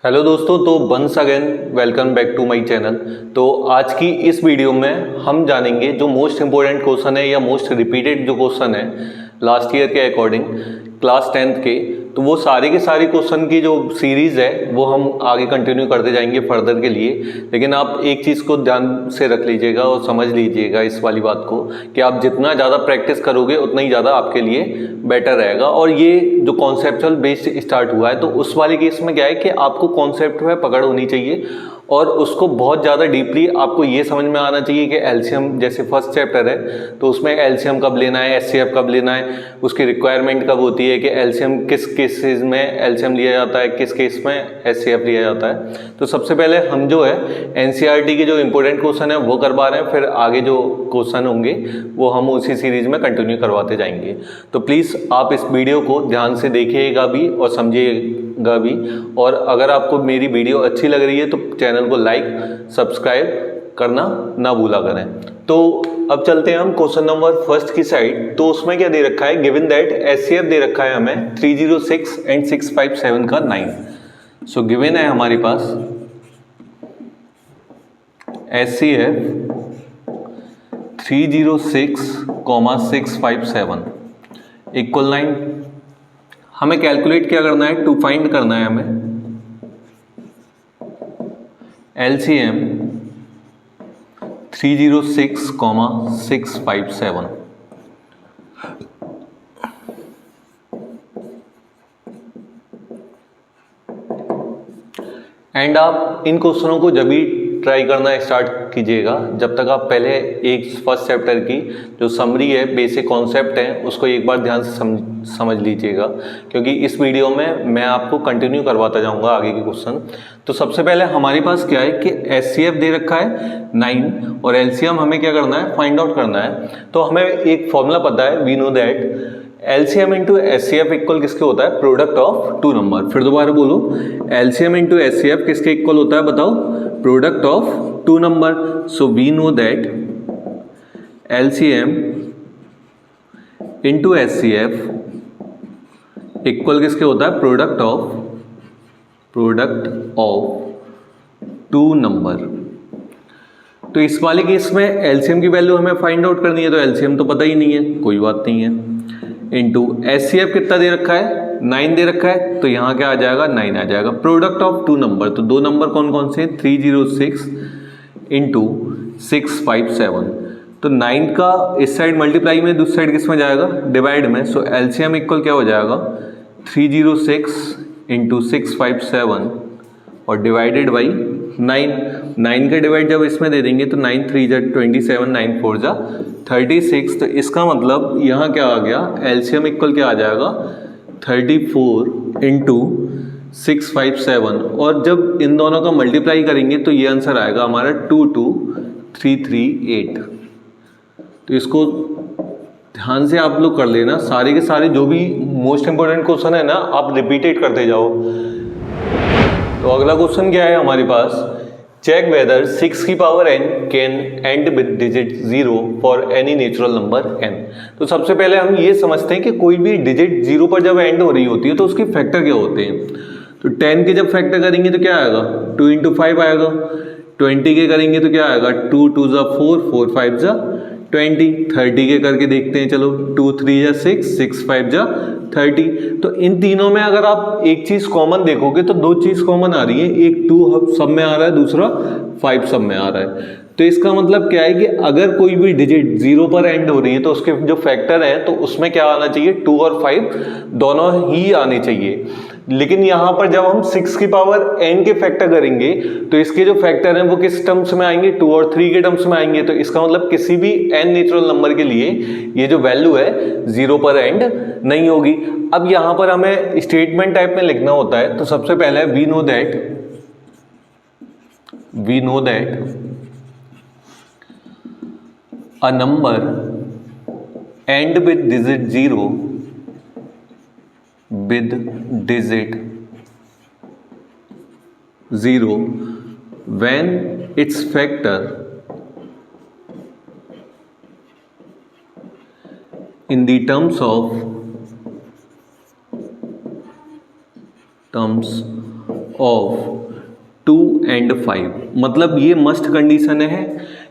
Hello दोस्तों, तो once again welcome back to my channel. तो आज की इस वीडियो में हम जानेंगे जो मोस्ट इम्पोर्टेंट क्वेश्चन है या मोस्ट रिपीटेड जो क्वेश्चन है लास्ट ईयर के अकॉर्डिंग क्लास 10th के, तो वो सारे के सारे क्वेश्चन की जो सीरीज़ है वो हम आगे कंटिन्यू करते जाएंगे फर्दर के लिए। लेकिन आप एक चीज़ को ध्यान से रख लीजिएगा और समझ लीजिएगा इस वाली बात को कि आप जितना ज़्यादा प्रैक्टिस करोगे उतना ही ज़्यादा आपके लिए बेटर रहेगा। और ये जो कॉन्सेप्चुअल बेस्ड स्टार्ट हुआ है, तो उस वाले केस में क्या है कि आपको कॉन्सेप्ट में पकड़ होनी चाहिए और उसको बहुत ज़्यादा डीपली आपको ये समझ में आना चाहिए कि एलसीएम जैसे फर्स्ट चैप्टर है तो उसमें एलसीएम कब लेना है, एचसीएफ कब लेना है, उसकी रिक्वायरमेंट कब होती है कि एलसीएम किस केसेस में एलसीएम लिया जाता है, किस केस में एचसीएफ लिया जाता है। तो सबसे पहले हम जो है एनसीईआरटी के जो इंपॉर्टेंट क्वेश्चन है वो करवा रहे हैं, फिर आगे जो क्वेश्चन होंगे वो हम उसी सीरीज में कंटिन्यू करवाते जाएंगे। तो प्लीज़ आप इस वीडियो को ध्यान से देखिएगा भी और समझिएगा भी, और अगर आपको मेरी वीडियो अच्छी लग रही है तो चैनल को लाइक सब्सक्राइब करना ना भूला करें। तो अब चलते हैं हम क्वेश्चन नंबर फर्स्ट की साइड। तो उसमें क्या दे रखा है, गिवन दैट एचसीएफ दे रखा है हमें 306 एंड 657 का 9। सो गिवन है हमारे पास एचसीएफ 306, 657 इक्वल 9। हमें कैलकुलेट क्या करना है, टू फाइंड करना है हमें एलसीएम 306, 657। एंड आप इन क्वेश्चनों को जब भी ट्राई करना स्टार्ट कीजिएगा जब तक आप पहले एक फर्स्ट चैप्टर की जो समरी है, बेसिक कॉन्सेप्ट है, उसको एक बार ध्यान से समझ लीजिएगा, क्योंकि इस वीडियो में मैं आपको कंटिन्यू करवाता जाऊंगा आगे के क्वेश्चन। तो सबसे पहले हमारे पास क्या है कि एचसीएफ दे रखा है 9 और एलसीएम हमें क्या करना है, फाइंड आउट करना है। तो हमें एक फॉर्मूला पता है, we know that LCM into HCF equal किसके होता है, प्रोडक्ट ऑफ टू नंबर। फिर दोबारा बोलो, एलसीएम इंटू एचसीएफ किसके इक्वल होता है, बताओ, product of two number. So we know that LCM into HCF equal किसके होता है, प्रोडक्ट ऑफ टू नंबर। तो इस वाले केस में एलसीएम की वैल्यू हमें फाइंड आउट करनी है, तो एलसीएम तो पता ही नहीं है, कोई बात नहीं है, इंटू एचसीएफ कितना दे रखा है, 9 दे रखा है, तो यहाँ क्या आ जाएगा, 9 आ जाएगा। प्रोडक्ट ऑफ टू नंबर, तो दो नंबर कौन कौन से, 306 इंटू 657। तो 9 का इस साइड मल्टीप्लाई में, दूसरी साइड किस में जाएगा, डिवाइड में। सो एलसीएम इक्वल क्या हो जाएगा, 306 इंटू 657 और डिवाइडेड बाई 9 का डिवाइड जब इसमें दे देंगे तो 9 3 जा 27, 9 4 जा 36। तो इसका मतलब यहाँ क्या आ गया, एलसीएम इक्वल क्या आ जाएगा, 34 इंटू 657, और जब इन दोनों का मल्टीप्लाई करेंगे तो ये आंसर आएगा हमारा 22338। तो इसको ध्यान से आप लोग कर लेना, सारे के सारे जो भी मोस्ट इंपोर्टेंट क्वेश्चन है ना, आप रिपीटेड करते जाओ। तो अगला क्वेश्चन क्या है हमारे पास, चेक वेदर 6 की power n can and with digit 0 for any natural number n। तो सबसे पहले हम ये समझते हैं कि कोई भी डिजिट 0 पर जब एंड हो रही होती है तो उसके फैक्टर क्या होते हैं। तो 10 के जब फैक्टर करेंगे तो क्या आएगा, 2 इंटू 5 आएगा। 20 के करेंगे तो क्या आएगा, 2 2 जा 4, 4 5 जा 20। 30 के करके देखते हैं, चलो, 2 3 जा 6, 6 5 जा 30। तो इन तीनों में अगर आप एक चीज कॉमन देखोगे तो दो चीज कॉमन आ रही है, एक 2 सब में आ रहा है, दूसरा 5 सब में आ रहा है। तो इसका मतलब क्या है कि अगर कोई भी डिजिट 0 पर एंड हो रही है तो उसके जो फैक्टर है तो उसमें क्या आना चाहिए, 2 और 5 दोनों ही आने चाहिए। लेकिन यहां पर जब हम 6 की पावर n के फैक्टर करेंगे तो इसके जो फैक्टर हैं वो किस टर्म्स में आएंगे, 2 और 3 के टर्म्स में आएंगे। तो इसका मतलब किसी भी n नेचुरल नंबर के लिए ये जो वैल्यू है 0 पर एंड नहीं होगी। अब यहां पर हमें स्टेटमेंट टाइप में लिखना होता है। तो सबसे पहले we know that a number end with digit 0 when its factor in the terms of 2 and 5, मतलब ये मस्ट कंडीशन है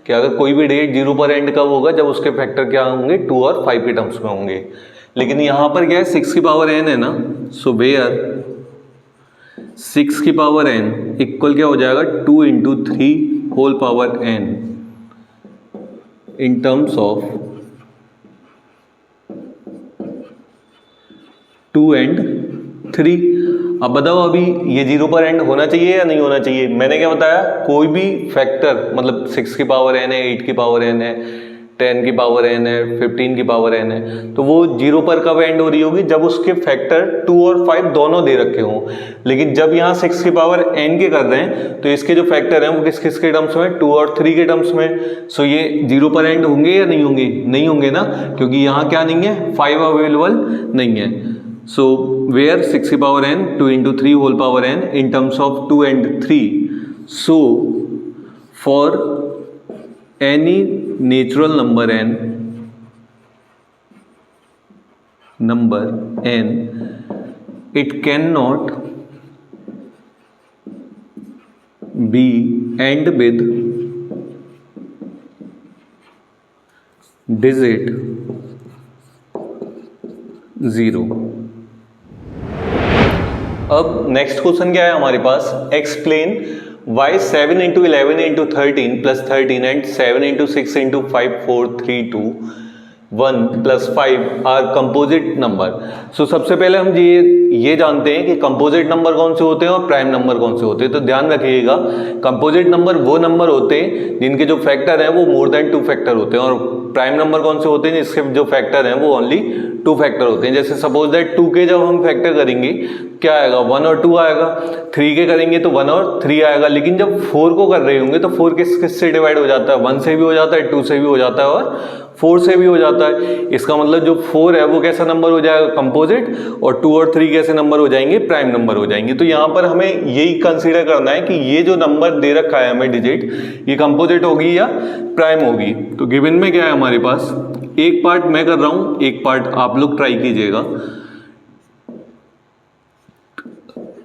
कि अगर कोई भी डेट 0 पर एंड कब होगा, जब उसके फैक्टर क्या होंगे, 2 और 5 के टर्म्स में होंगे। लेकिन यहाँ पर क्या है, 6 की पावर n है ना, सो वेयर 6 की पावर n इक्वल क्या हो जाएगा, 2 into 3 whole power n in terms of 2 and 3। अब बताओ अभी ये 0 पर एंड होना चाहिए या नहीं होना चाहिए। मैंने क्या बताया, कोई भी फैक्टर, मतलब 6 की पावर n है, 8 की पावर n है, 10 की पावर n है, 15 की पावर n है, तो वो 0 पर कब एंड हो रही होगी, जब उसके फैक्टर 2 और 5 दोनों दे रखे हों। लेकिन जब यहाँ 6 की पावर n के कर रहे हैं तो इसके जो फैक्टर हैं वो किस किस के टर्म्स में, 2 और 3 के टर्म्स में। सो ये 0 पर एंड होंगे या नहीं होंगे, नहीं होंगे ना, क्योंकि यहाँ क्या नहीं है, 5 अवेलेबल नहीं है। So where 6 की power n 2 into 3 whole power n in terms of 2 and 3. So for any natural number n it cannot be end with digit 0। अब नेक्स्ट क्वेश्चन क्या है हमारे पास, explain why 7 into 11 into 13 plus 13 and 7 into 6 into 5 4 3 2 1 plus 5 are composite number. सो सबसे पहले हम ये जानते हैं कि कंपोजिट नंबर कौन से होते हैं और प्राइम नंबर कौन से होते हैं। तो ध्यान रखिएगा, कंपोजिट नंबर वो नंबर होते हैं जिनके जो फैक्टर हैं वो मोर देन 2 फैक्टर होते हैं, और प्राइम नंबर कौन से होते हैं जिसके जो फैक्टर हैं वो ओनली 2 फैक्टर होते हैं। जैसे सपोज दैट 2 के जब हम फैक्टर करेंगे क्या आएगा, 1 और 2 आएगा, 3 के करेंगे तो 1 और 3 आएगा। लेकिन जब 4 को कर रहे होंगे तो 4 किस से डिवाइड हो जाता है, 1 से भी हो जाता है, 2 से भी हो जाता है और 4 से भी हो जाता है। इसका मतलब जो 4 है वो कैसा नंबर हो जाएगा, कंपोजिट, और 2 और 3 कैसे नंबर हो जाएंगे, प्राइम नंबर हो जाएंगे। तो यहाँ पर हमें यही कंसीडर करना है कि ये जो नंबर दे रखा है हमें डिजिट, ये कंपोजिट होगी या प्राइम होगी। तो गिवन में क्या है हमारे पास, एक पार्ट मैं कर रहा हूं, एक पार्ट आप लोग ट्राई कीजिएगा।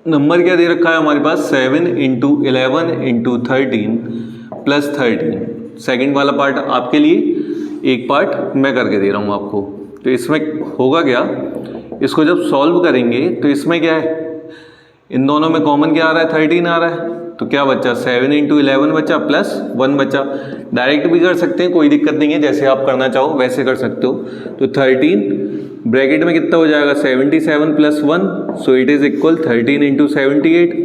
नंबर क्या दे रखा है हमारे पास, 7 into 11 into 13 plus 13। सेकेंड वाला पार्ट आपके लिए, एक पार्ट मैं करके दे रहा हूं आपको। तो इसमें होगा क्या, इसको जब सॉल्व करेंगे तो इसमें क्या है, इन दोनों में कॉमन क्या आ रहा है, 13 आ रहा है। तो क्या बचा, 7 into 11 बचा प्लस 1 बचा। डायरेक्ट भी कर सकते हैं, कोई दिक्कत नहीं है, जैसे आप करना चाहो वैसे कर सकते हो। तो 13 ब्रैकेट में कितना हो जाएगा, 77 plus 1, so it is equal 13 into 78।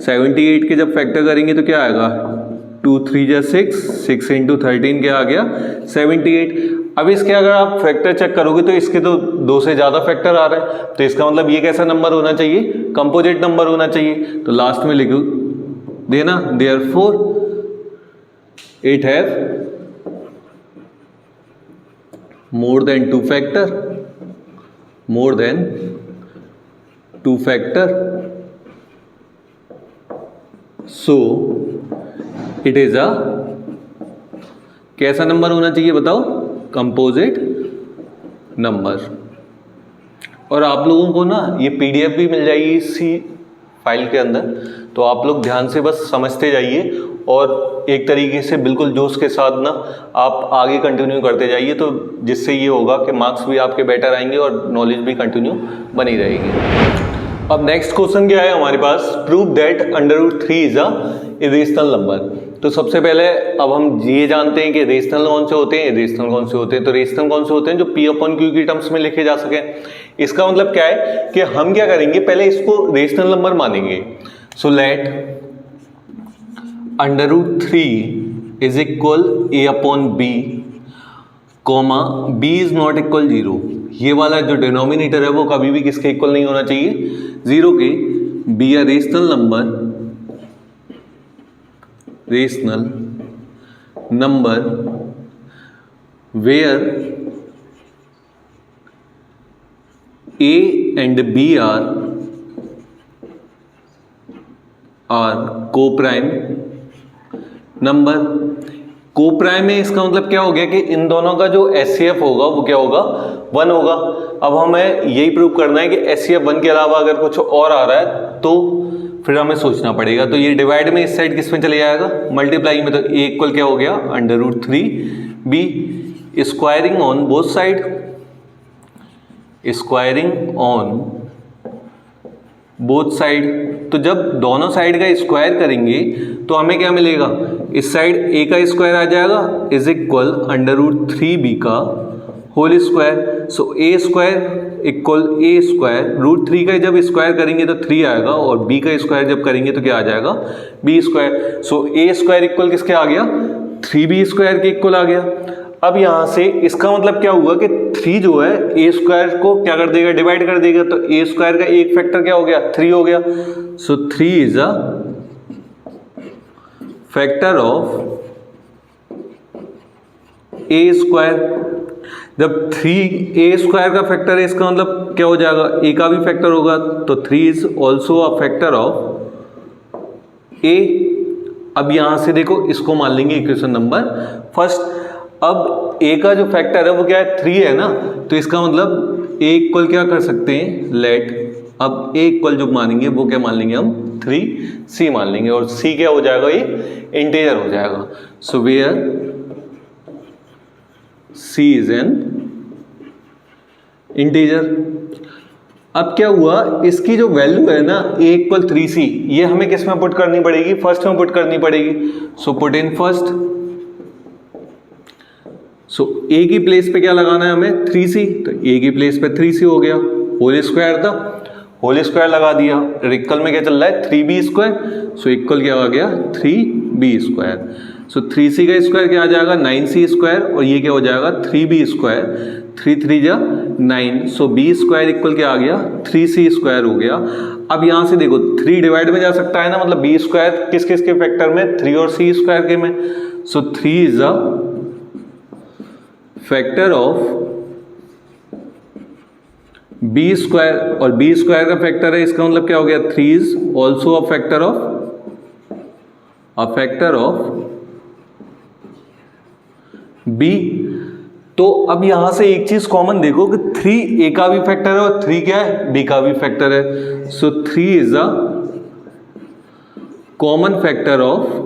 78 के जब फैक्टर करेंगे तो क्या आएगा, 2 3 जा 6, 6 into 13 क्या आ गया, 78। अब इसके अगर आप फैक्टर चेक करोगे तो इसके तो 2 से ज़्यादा फैक्टर आ रहे हैं, तो इसका मतलब ये कैसा नंबर होना चाहिए, कंपोजिट नंबर होना चाहिए। तो लास्ट में लिखो देना, therefore it have more than 2 factor, more than 2 factor, so it is a कैसा नंबर होना चाहिए बताओ, कंपोजिट नंबर। और आप लोगों को ना ये PDF भी मिल जाएगी इसी फाइल के अंदर, तो आप लोग ध्यान से बस समझते जाइए और एक तरीके से बिल्कुल जोश के साथ ना आप आगे कंटिन्यू करते जाइए, तो जिससे ये होगा कि मार्क्स भी आपके बेटर आएंगे और नॉलेज भी कंटिन्यू बनी रहेगी। अब नेक्स्ट क्वेश्चन क्या है हमारे पास, prove that √3 is a irrational number. तो सबसे पहले अब हम ये जानते हैं कि रेशनल कौन से होते हैं, इरेशनल कौन से होते हैं। तो रेशनल कौन से होते हैं, जो P/Q की टर्म्स में लिखे जा सके। इसका मतलब क्या है कि हम क्या करेंगे, पहले इसको रेशनल नंबर मानेंगे। सो let √3 is equal A/B, comma B is not equal 0। ये वाला जो डिनोमिनेटर है वो कभी भी किसके इक्वल नहीं होना चाहिए, 0 के। Be a rational number, rational number where A and B are coprime number. Coprime है, इसका मतलब क्या हो गया कि इन दोनों का जो HCF होगा वो क्या होगा, 1 होगा। अब हमें यही प्रूव करना है कि HCF 1 के अलावा अगर कुछ और आ रहा है तो फिर हमें सोचना पड़ेगा। तो ये डिवाइड में इस साइड किस में चले जाएगा, मल्टीप्लाई में, तो ए इक्वल क्या हो गया √3b। Squaring on both side, squaring on both side, तो जब दोनों साइड का स्क्वायर करेंगे तो हमें क्या मिलेगा, इस साइड a का स्क्वायर आ जाएगा इज इक्वल √3b का whole square. So a square equal a square, √3 का जब स्क्वायर करेंगे तो 3 आएगा और b का स्क्वायर जब करेंगे तो क्या आ जाएगा b square. So a square equal किसके आ गया, 3b स्क्वायर के इक्वल आ गया। अब यहाँ से इसका मतलब क्या हुआ कि 3 जो है a स्क्वायर को क्या कर देगा, डिवाइड कर देगा, तो a स्क्वायर का एक फैक्टर क्या हो गया, 3 हो गया। सो 3 is a factor of a square. जब 3 a स्क्वायर का फैक्टर है, इसका मतलब क्या हो जाएगा, a का भी फैक्टर होगा, तो 3 is also a factor of a। अब यहां से देखो इसको मान लेंगे इक्वेशन नंबर फर्स्ट। अब a का जो फैक्टर है वो क्या है, 3 है ना, तो इसका मतलब a इक्वल क्या कर सकते हैं, लेट, अब a इक्वल जो मानेंगे वो क्या मान लेंगे हम, 3c मान लेंगे, और c क्या हो जाएगा, ये इंटीजर हो जाएगा। So where c is an integer. अब क्या हुआ, इसकी जो वैल्यू है ना a इक्वल 3c, ये हमें किस में पुट करनी पड़ेगी, फर्स्ट में पुट करनी पड़ेगी। So put in first. So a की प्लेस पे क्या लगाना है हमें, 3c, तो a की प्लेस पे 3c हो गया, होल स्क्वायर था, होल स्क्वायर लगा दिया, इक्वल में क्या चल रहा है 3b स्क्वायर, सो इक्वल क्या आ गया 3b स्क्वायर। सो 3c का स्क्वायर क्या आ जाएगा 9c स्क्वायर, और ये क्या हो जाएगा 3b स्क्वायर, 3 3 जा 9, सो b स्क्वायर इक्वल क्या आ गया 3c स्क्वायर हो गया। अब यहां से देखो 3 डिवाइड में जा सकता है ना, मतलब b स्क्वायर किस किस के फैक्टर में, 3 और c स्क्वायर के में। सो 3 is a factor of b square, और b स्क्वायर का फैक्टर है, इसका मतलब क्या हो गया 3 is also a factor of b। तो अब यहां से एक चीज कॉमन देखो कि 3 a का भी फैक्टर है और 3 क्या है, b का भी फैक्टर है। सो 3 is a common factor of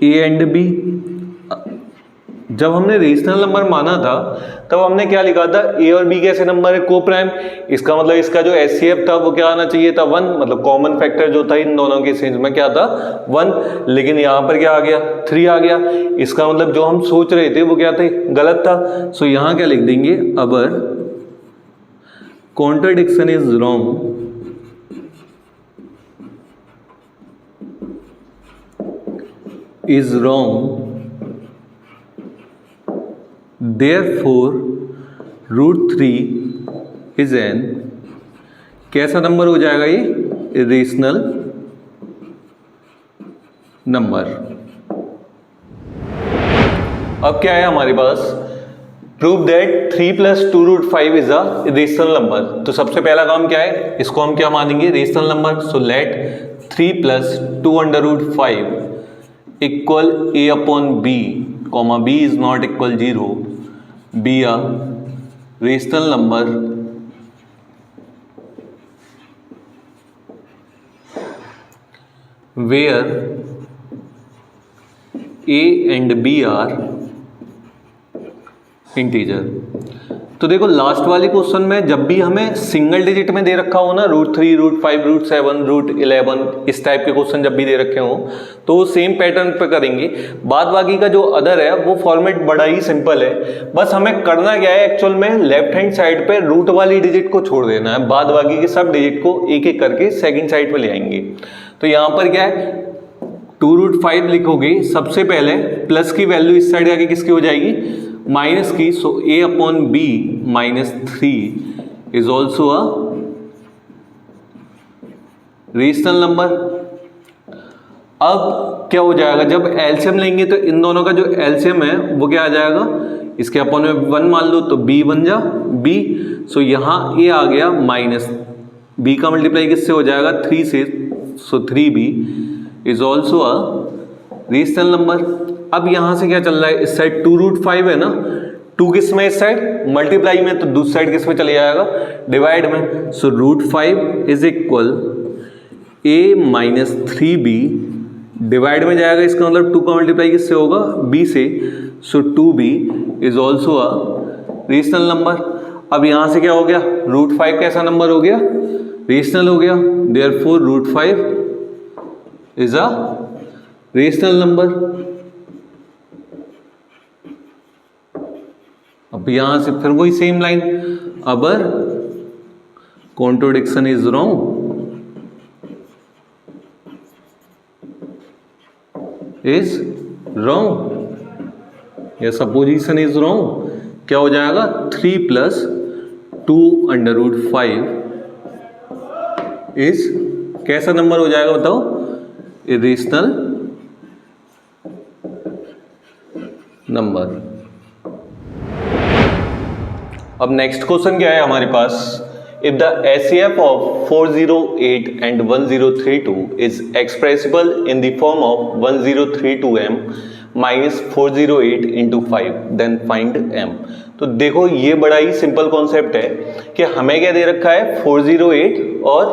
a and b। जब हमने रेशनल नंबर माना था तब हमने क्या लिखा था, a और b कैसे नंबर है, को प्राइम, इसका मतलब इसका जो HCF था वो क्या आना चाहिए था 1, मतलब कॉमन फैक्टर जो था इन दोनों के सेंस में क्या था 1, लेकिन यहाँ पर क्या आ गया 3 आ गया, इसका मतलब जो हम सोच रहे थे वो क्या थे, गलत था। सो यहाँ क्या लिख देंगे, our contradiction is wrong, is wrong, therefore √3 is an कैसा नंबर हो जाएगा, ये इरेशनल नंबर। अब क्या है हमारे पास, prove that 3 + 2√5 is a irrational number. तो सबसे पहला काम क्या है, इसको हम क्या मानेंगे, रेशनल नंबर। सो लेट 3 + 2√5 इक्वल a upon b, comma b is not equal 0, be a rational number where a and b are integer। तो देखो लास्ट वाले क्वेश्चन में जब भी हमें सिंगल डिजिट में दे रखा हो ना, √3, √5, √7, √11, इस टाइप के क्वेश्चन जब भी दे रखे हो तो सेम पैटर्न पे करेंगे। बाद बाकी का जो अदर है वो फॉर्मेट बड़ा ही सिंपल है, बस हमें करना क्या है एक्चुअल में, लेफ्ट हैंड साइड पे रूट वाली डिजिट को छोड़ देना है, बाद बाकी के सब डिजिट को एक एक करके सेकेंड साइड पे ले आएंगे। तो यहाँ पर क्या है 2√5 लिखोगे, सबसे पहले प्लस की वैल्यू इस साइड आके किसकी हो जाएगी, माइनस की। सो a upon b -3 is also a rational number. अब क्या हो जाएगा, जब एलसीएम लेंगे तो इन दोनों का जो एलसीएम है वो क्या आ जाएगा, इसके अपॉन में 1 मान लो तो b बन जा b। सो यहाँ a आ गया माइनस b का मल्टीप्लाई किससे हो जाएगा 3 से, सो 3b is also a rational number. अब यहां से क्या चल रहा है, इस साइड 2√5 है ना, 2 किस में, इस साइड, मल्टीप्लाई में, तो दूसरी साइड किस में चले जाएगा, डिवाइड में। सो √5 is equal a minus 3b, divide में जाएगा, इसका मतलब 2 का मल्टीप्लाई किससे होगा, b से। सो 2b is also a rational number. अब यहां से क्या हो गया, √5 कैसा नंबर हो गया, रेशनल हो गया, therefore √5 is a rational number. अब यहां से फिर वही सेम लाइन, अबर contradiction is wrong, is wrong या सपोजिशन इज रॉन्ग। क्या हो जाएगा, 3 + 2√5 इज कैसा नंबर हो जाएगा बताओ, इरेशनल नंबर। अब नेक्स्ट क्वेश्चन क्या है हमारे पास, if the HCF of 408 and 1032 is expressible in the form of 1032m minus 408 into 5 then find m। तो देखो ये बड़ा ही सिंपल कॉन्सेप्ट है कि हमें क्या दे रखा है, 408 और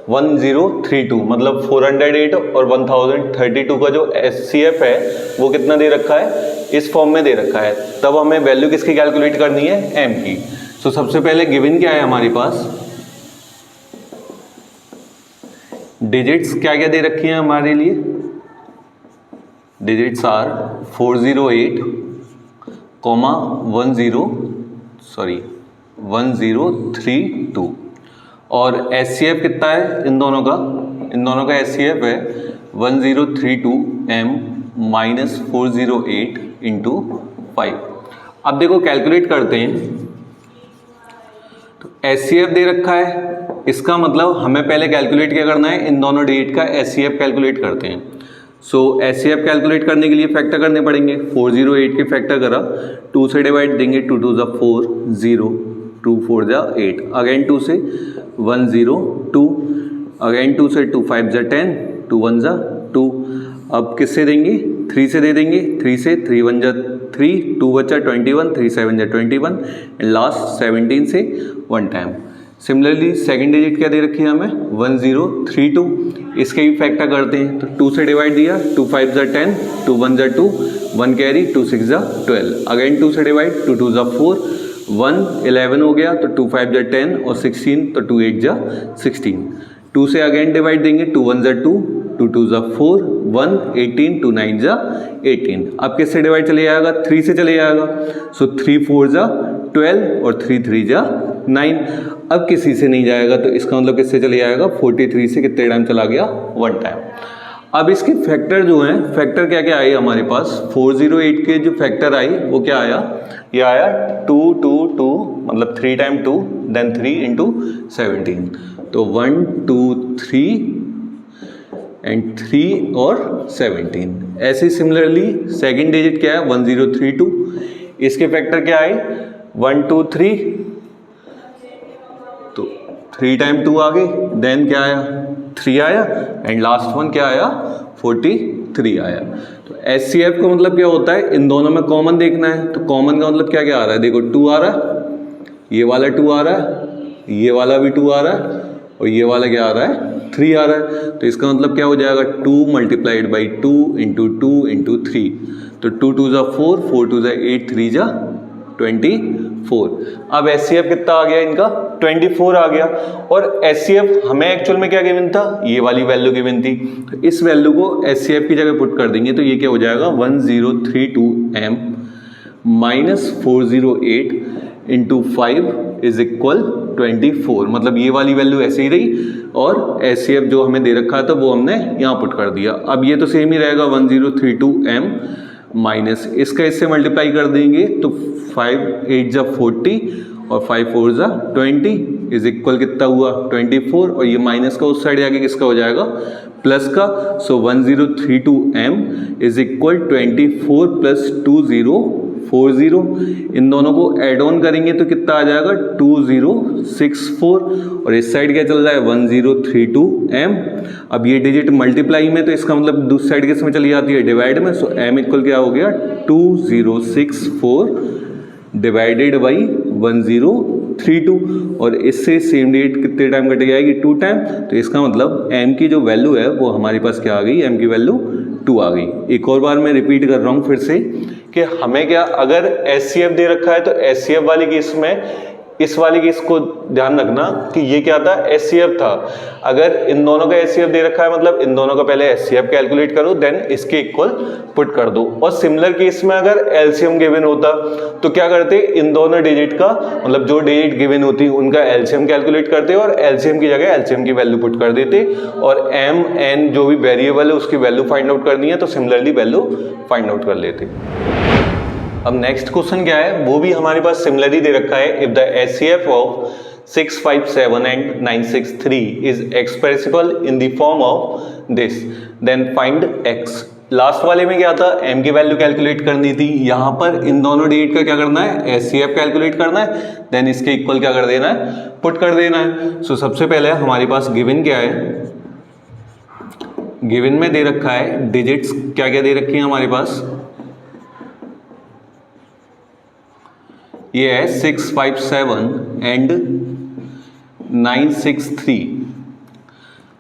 1032, मतलब 408 और 1032 का जो HCF है वो कितना दे रखा है, इस फॉर्म में दे रखा है। तब हमें वैल्यू किसकी कैलकुलेट करनी है, m की। तो सबसे पहले गिवन क्या है हमारे पास, डिजिट्स क्या क्या दे रखी हैं हमारे लिए, डिजिट्स आर 408, 1032 और HCF कितना है इन दोनों का HCF है 1032m माइनस 408 इंटू 5। अब देखो कैलकुलेट करते हैं, तो HCF दे रखा है, इसका मतलब हमें पहले कैलकुलेट क्या करना है, इन दोनों डिजिट का HCF कैलकुलेट करते हैं। सो HCF कैलकुलेट करने के लिए फैक्टर करने पड़ेंगे, 408 के फैक्टर करा, 2 से डिवाइड देंगे, 2 2 4 0, 2 4 8, अगेन 2 से 102, अगेन 2 से 2 5 10, 2 1 2। अब किससे देंगे, 3 से दे देंगे, 3 से 3 1 3, 2 बचा 21, 3 7 21 एंड लास्ट 17 से 1 टाइम। सिमिलरली सेकंड डिजिट क्या दे रखी है हमें, 1032, इसके भी फैक्टर करते हैं, तो 2 से डिवाइड दिया, 2 5 10, 2 1 2, 1 कैरी, 2 6 12, अगेन 2 से डिवाइड, 2 2 4, 1 11 हो गया, तो 2 5 10 और 16, तो 2 8 16, 2 से अगेन डिवाइड देंगे, 2 1 2, 2 2 4, 1 18, 2 9 18। अब किससे डिवाइड चले जाएगा, 3 से चले जाएगा, सो 3 4 12 और 3 3 9। अब किसी से नहीं जाएगा, तो इसका मतलब किससे चले जाएगा, 43 से कितने टाइम चला गया, 1 टाइम। अब इसके फैक्टर जो हैं, फैक्टर क्या क्या आए हमारे पास, 408 के जो फैक्टर आई वो क्या आया, ये आया 2 2 2, मतलब 3 टाइम 2 देन 3 इंटू 17, तो 1 2 3 एंड 3 और 17। ऐसे सिमिलरली सेकेंड डिजिट क्या है, 1032, इसके फैक्टर क्या आए, 1 2 3, तो 3 टाइम 2 आ गए, देन क्या आया, 3 आया एंड लास्ट वन क्या आया, 43 आया। तो HCF का मतलब क्या होता है, इन दोनों में कॉमन देखना है, तो कॉमन का मतलब क्या क्या आ रहा है, देखो 2 आ रहा है, ये वाला 2 आ रहा है, ये वाला भी 2 आ रहा है और ये वाला क्या आ रहा है, 3 आ रहा है। तो इसका मतलब क्या हो जाएगा, 2 मल्टीप्लाइड बाई 2 इंटू 2 इंटू 3, तो 2 2 4, 4 2 8, 3 24। अब HCF कितना आ गया इनका, 24 आ गया। और HCF हमें एक्चुअल में क्या गिवन था, ये वाली वैल्यू गिवन थी, तो इस वैल्यू को HCF की जगह पुट कर देंगे, तो ये क्या हो जाएगा, 1032m minus 408 into 5 is equal 24, मतलब ये वाली वैल्यू ऐसे ही रही और HCF जो हमें दे रखा था वो हमने यहाँ पुट कर दिया। अब ये तो सेम ही रहेगा, 1032m माइनस इसका इससे मल्टीप्लाई कर देंगे, तो 5 8 40 और 5 4 20 इज इक्वल कितना हुआ, 24, और ये माइनस का उस साइड आके किसका हो जाएगा, प्लस का। सो 1032m इज इक्वल 24 प्लस 2040, इन दोनों को ऐड ऑन करेंगे तो कितना आ जाएगा, 2064, और इस साइड क्या चल रहा है, 1032m। अब ये डिजिट मल्टीप्लाई में, तो इसका मतलब दूसरी साइड किस में चली जाती है, डिवाइड में। सो m इक्वल क्या हो गया, 2064 डिवाइडेड बाई 1032 और इससे सेम डेट कितने टाइम कट जाएगी 2 टाइम। तो इसका मतलब m की जो वैल्यू है वो हमारे पास क्या आ गई, m की वैल्यू 2 आ गई। एक और बार मैं रिपीट कर रहा हूँ फिर से कि हमें क्या, अगर SCF दे रखा है तो SCF वाली केस में इस वाली केस को ध्यान रखना कि ये क्या था, SCF था। अगर इन दोनों का SCF दे रखा है मतलब इन दोनों का पहले SCF कैलकुलेट करो, देन इसके इक्वल पुट कर दो। और सिमिलर केस में अगर LCM गिवन होता तो क्या करते, इन दोनों डिजिट का मतलब जो डिजिट गिवन होती उनका LCM कैलकुलेट करते और LCM की जगह LCM की वैल्यू पुट कर देते और m n जो भी वेरिएबल है उसकी वैल्यू फाइंड आउट करनी है तो सिमिलरली वैल्यू फाइंड आउट कर लेते। अब नेक्स्ट क्वेश्चन क्या है, वो भी हमारे पास सिमिलर ही दे रखा है। If the SCF of 657 and 963 is expressible in the form of this, then find x। Last वाले में क्या था, m की वैल्यू कैलकुलेट करनी थी, यहाँ पर इन दोनों डिजिट का क्या करना है, SCF कैलकुलेट करना है, देन इसके इक्वल क्या कर देना है, पुट कर देना है। सो सबसे पहले हमारे पास गिवन क्या है, गिवन में दे रखा है डिजिट्स क्या क्या दे रखी है हमारे पास, ये है 657 एंड 963।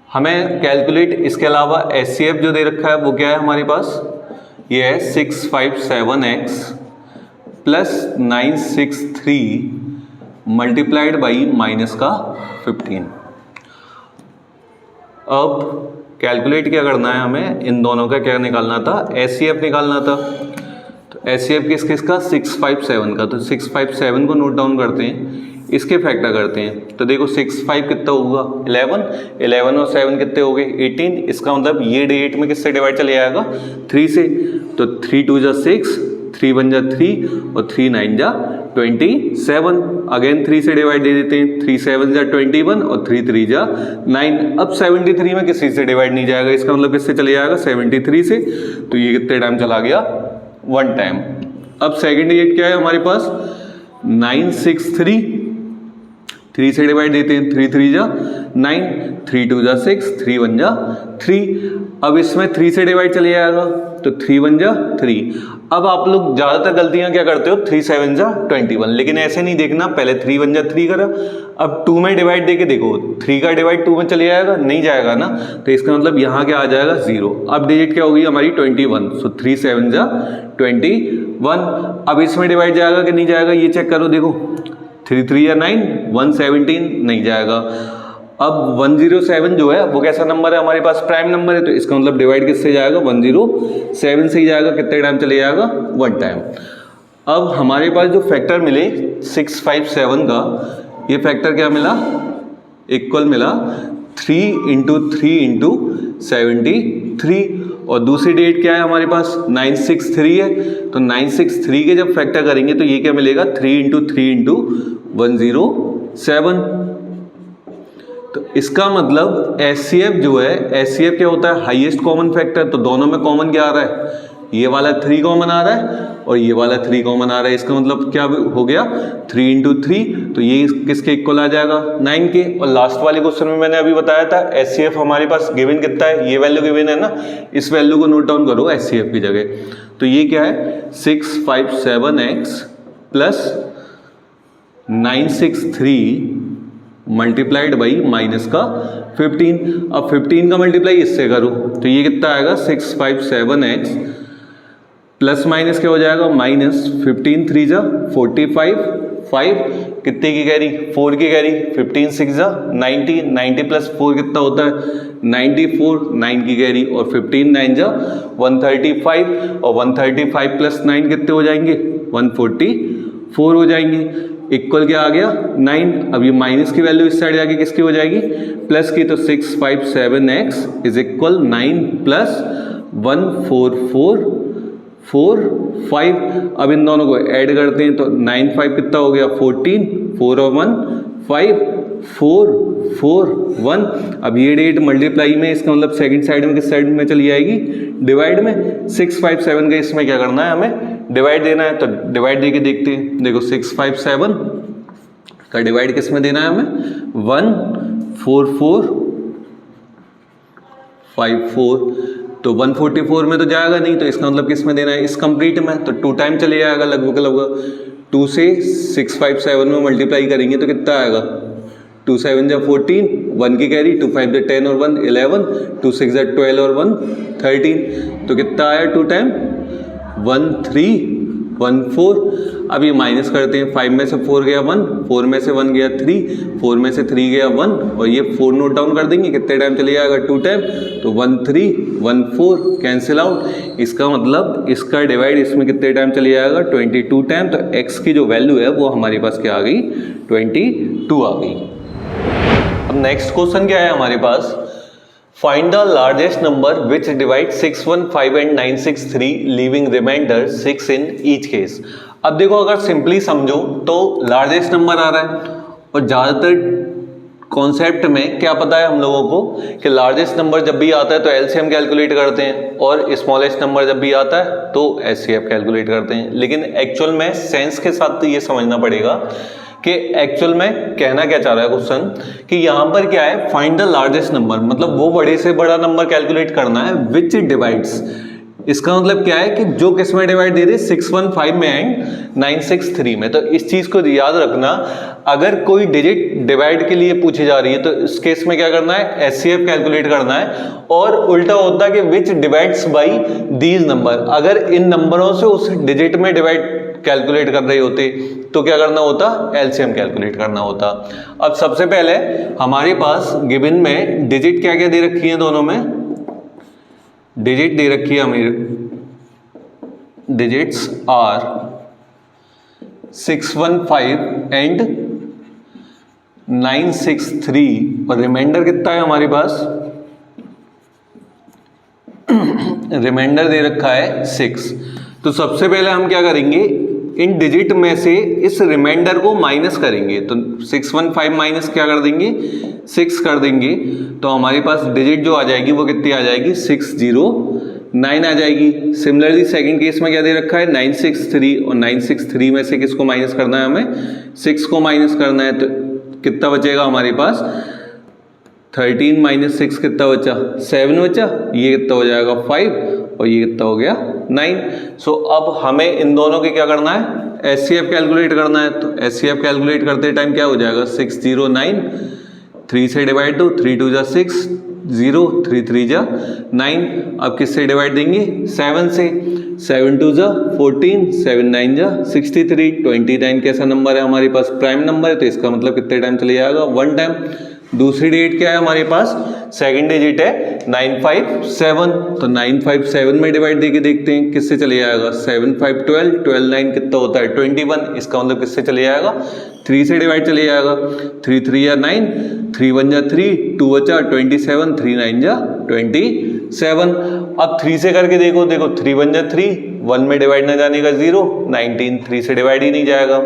हमें कैलकुलेट इसके अलावा SCF जो दे रखा है वो क्या है हमारे पास, ये है 657x plus 963 multiplied by minus का 15। अब कैलकुलेट क्या करना है हमें, इन दोनों का क्या निकालना था, SCF निकालना था। SCF किस किस का, 657 का। तो 657 को नोट डाउन करते हैं, इसके फैक्टर करते हैं। तो देखो 65 कितना होगा 11 और 7 कितने हो गए 18। इसका मतलब ये डिजिट में किससे डिवाइड चले जाएगा 3 से। तो 3 2 जा 6, 3 1 जा 3 और 3 9 जा 27। अगेन 3 से डिवाइड दे देते हैं, 3 7 जा 21 और 3 3 जा 9। अब 73 में किसी से डिवाइड नहीं जाएगा, इसका मतलब किससे चले जाएगा 73 से। तो ये कितने टाइम चला गया 1 टाइम। अब सेकंड डिजिट क्या है हमारे पास 963, 3 से डिवाइड देते हैं, 3 3 जा 9, 3 2 जा 6, 3 1 जा 3। अब इसमें 3 से डिवाइड चले जाएगा तो 3 1 जा 3। अब आप लोग ज़्यादातर गलतियां क्या करते हो, 3 7 जा 21, लेकिन ऐसे नहीं देखना, पहले 3 1 जा 3 करा, अब 2 में डिवाइड देके देखो, 3 का डिवाइड 2 में चले जाएगा, नहीं जाएगा ना। तो इसका मतलब यहाँ क्या आ जाएगा 0। अब डिजिट क्या होगी हमारी 21, सो 3 7 जा 21। अब इसमें डिवाइड जाएगा कि नहीं जाएगा ये चेक करो, देखो 3 3 या 9, 117 नहीं जाएगा। अब 107 जो है वो कैसा नंबर है हमारे पास, प्राइम नंबर है, तो इसका मतलब डिवाइड किससे जाएगा 107 से ही जाएगा। कितने टाइम चले जाएगा 1 टाइम। अब हमारे पास जो फैक्टर मिले 657 का, ये फैक्टर क्या मिला, इक्वल मिला 3 × 3 × 73। और दूसरी डेट क्या है हमारे पास 963 है, तो 963 के जब फैक्टर करेंगे तो ये क्या मिलेगा 3 × 3 × 107। तो इसका मतलब SCF जो है, SCF क्या होता है हाईएस्ट कॉमन फैक्टर। तो दोनों में कॉमन क्या आ रहा है, ये वाला 3 कॉमन आ रहा है और ये वाला 3 कॉमन आ रहा है। इसका मतलब क्या हो गया 3 × 3, तो ये किसके इक्वल आ जाएगा 9 के। और लास्ट वाले क्वेश्चन में मैंने अभी बताया था SCF हमारे पास गिवन कितना है, ये वैल्यू गिवन है ना, इस वैल्यू को नोट डाउन करो SCF की जगह। तो ये क्या है 657x plus 963 multiplied by minus का 15। अब 15 का मल्टीप्लाई इससे करो तो ये कितना आएगा 657x प्लस माइनस क्या हो जाएगा माइनस 15 3 जा 45, 5 कितने की कैरी 4 की कैरी, 15 6 जा 90, 90 प्लस 4 कितना होता है 94, 9 की कैरी और 15 9 जा 135 और 135 प्लस 9 कितने हो जाएंगे 144 हो जाएंगे। इक्वल क्या आ गया 9। अब ये माइनस की वैल्यू इस साइड जाके किसकी हो जाएगी प्लस की, तो 657x इज इक्वल 9 प्लस 14445। अब इन दोनों को ऐड करते हैं तो 9 5 कितना हो गया 14, 4 और 1 5, 4 4 1। अब ये डेट मल्टीप्लाई में, इसका मतलब सेकंड साइड में किस साइड में चली जाएगी डिवाइड में। 657 का इसमें क्या करना है हमें डिवाइड देना है, तो डिवाइड देके देखते हैं। देखो 657 का डिवाइड किस में देना है हमें 14454, तो 144 में तो जाएगा नहीं, तो इसका मतलब किस में देना है इस कंप्लीट में, तो 2 टाइम चले जाएगा लगभग लगभग 2 से 6 5 7 में मल्टीप्लाई करेंगे तो कितना आएगा, 2 7 जा 14, 1 की कैरी, 2 5 जा 10 और 1 11, 2 6 जा 12 और 1 13, तो कितना आया 2 टाइम 1 3 1 4। अब ये माइनस करते हैं, 5 में से 4 गया 1, 4 में से 1 गया 3, 4 में से 3 गया 1, और ये 4 नोट डाउन कर देंगे, कितने टाइम चले जाएगा 2 टाइम, तो 1 3 1 4 कैंसिल आउट। इसका मतलब इसका डिवाइड इसमें कितने टाइम चले जाएगा 22 टाइम। तो x की जो वैल्यू है वो हमारे पास क्या आ गई 22 आ गई। अब नेक्स्ट क्वेश्चन क्या है हमारे पास, find the largest number which divide 6 1 5 and 9 6 3 leaving remainder 6 in each case. अब देखो अगर सिंपली समझो तो लार्जेस्ट नंबर आ रहा है, और ज़्यादातर कॉन्सेप्ट में क्या पता है हम लोगों को कि लार्जेस्ट नंबर जब भी आता है तो एलसीएम कैलकुलेट करते हैं, और स्मॉलेस्ट नंबर जब भी आता है तो एचसीएफ कैलकुलेट करते हैं। लेकिन एक्चुअल में सेंस के साथ ये समझना पड़ेगा कि एक्चुअल में कहना क्या चाह रहा है क्वेश्चन, कि यहाँ पर क्या है फाइंड द लार्जेस्ट नंबर, मतलब वो बड़े से बड़ा नंबर कैलकुलेट करना है विच डिवाइड्स। इसका मतलब क्या है कि जो किस में डिवाइड दे दे 6 1 5 में एंड 9 6 3 में। तो इस चीज को याद रखना, अगर कोई डिजिट डिवाइड के लिए पूछी जा रही है तो इस केस में क्या करना है एचसीएफ कैलकुलेट करना है, और उल्टा होता है कि विच डिवाइड्स बाई दीज नंबर। अगर इन नंबरों से उस डिजिट में डिवाइड कैलकुलेट कर रहे होते तो क्या करना होता, एलसीएम कैलकुलेट करना होता। अब सबसे पहले हमारे पास गिवन में डिजिट क्या क्या दे रखी है, दोनों में डिजिट दे रखी है हमें, डिजिट्स आर 6 1 5 एंड 9 6 3, और रिमाइंडर कितना है हमारे पास, रिमाइंडर दे रखा है 6। तो सबसे पहले हम क्या करेंगे, इन डिजिट में से इस रिमाइंडर को माइनस करेंगे। तो 6 1 5 माइनस क्या कर देंगे 6 कर देंगे, तो हमारे पास डिजिट जो आ जाएगी वो कितनी आ जाएगी 6 0 9 आ जाएगी। सिमिलरली सेकंड केस में क्या दे रखा है 9 6 3, और 9 6 3 में से किसको माइनस करना है, हमें 6 को माइनस करना है। तो कितना बचेगा हमारे पास 13 माइनस 6 कितना बचा 7 बचा, ये कितना हो जाएगा 5, और ये कितना हो गया 9। सो अब हमें इन दोनों के क्या करना है एचसीएफ कैलकुलेट करना है। तो एचसीएफ कैलकुलेट करते टाइम क्या हो जाएगा 6 0 9, 3 से डिवाइड दो, 3 2 जा 6 0, 3 3 जा 9। अब किससे डिवाइड देंगे 7 से, 7 2 जा 14, 7 9 जा 63, 29 कैसा नंबर है हमारे पास प्राइम नंबर है, तो इसका मतलब कितने टाइम चले जाएगा 1 टाइम। दूसरी डिजिट क्या है हमारे पास, सेकंड डिजिट है 957, तो 957 में डिवाइड देके देखते हैं किससे चले जाएगा 7 5 12, 12 9 कितना होता है 21, इसका मतलब किससे चले जाएगा 3 से डिवाइड चले जाएगा, 3 3 या 9, 3 1 जा 3, 2 बचा 27, 3 9 जा 27। अब 3 से करके देखो, 3 1 जा 3, 1 में डिवाइड ना जाने का 0, 19 3 से डिवाइड ही नहीं जाएगा।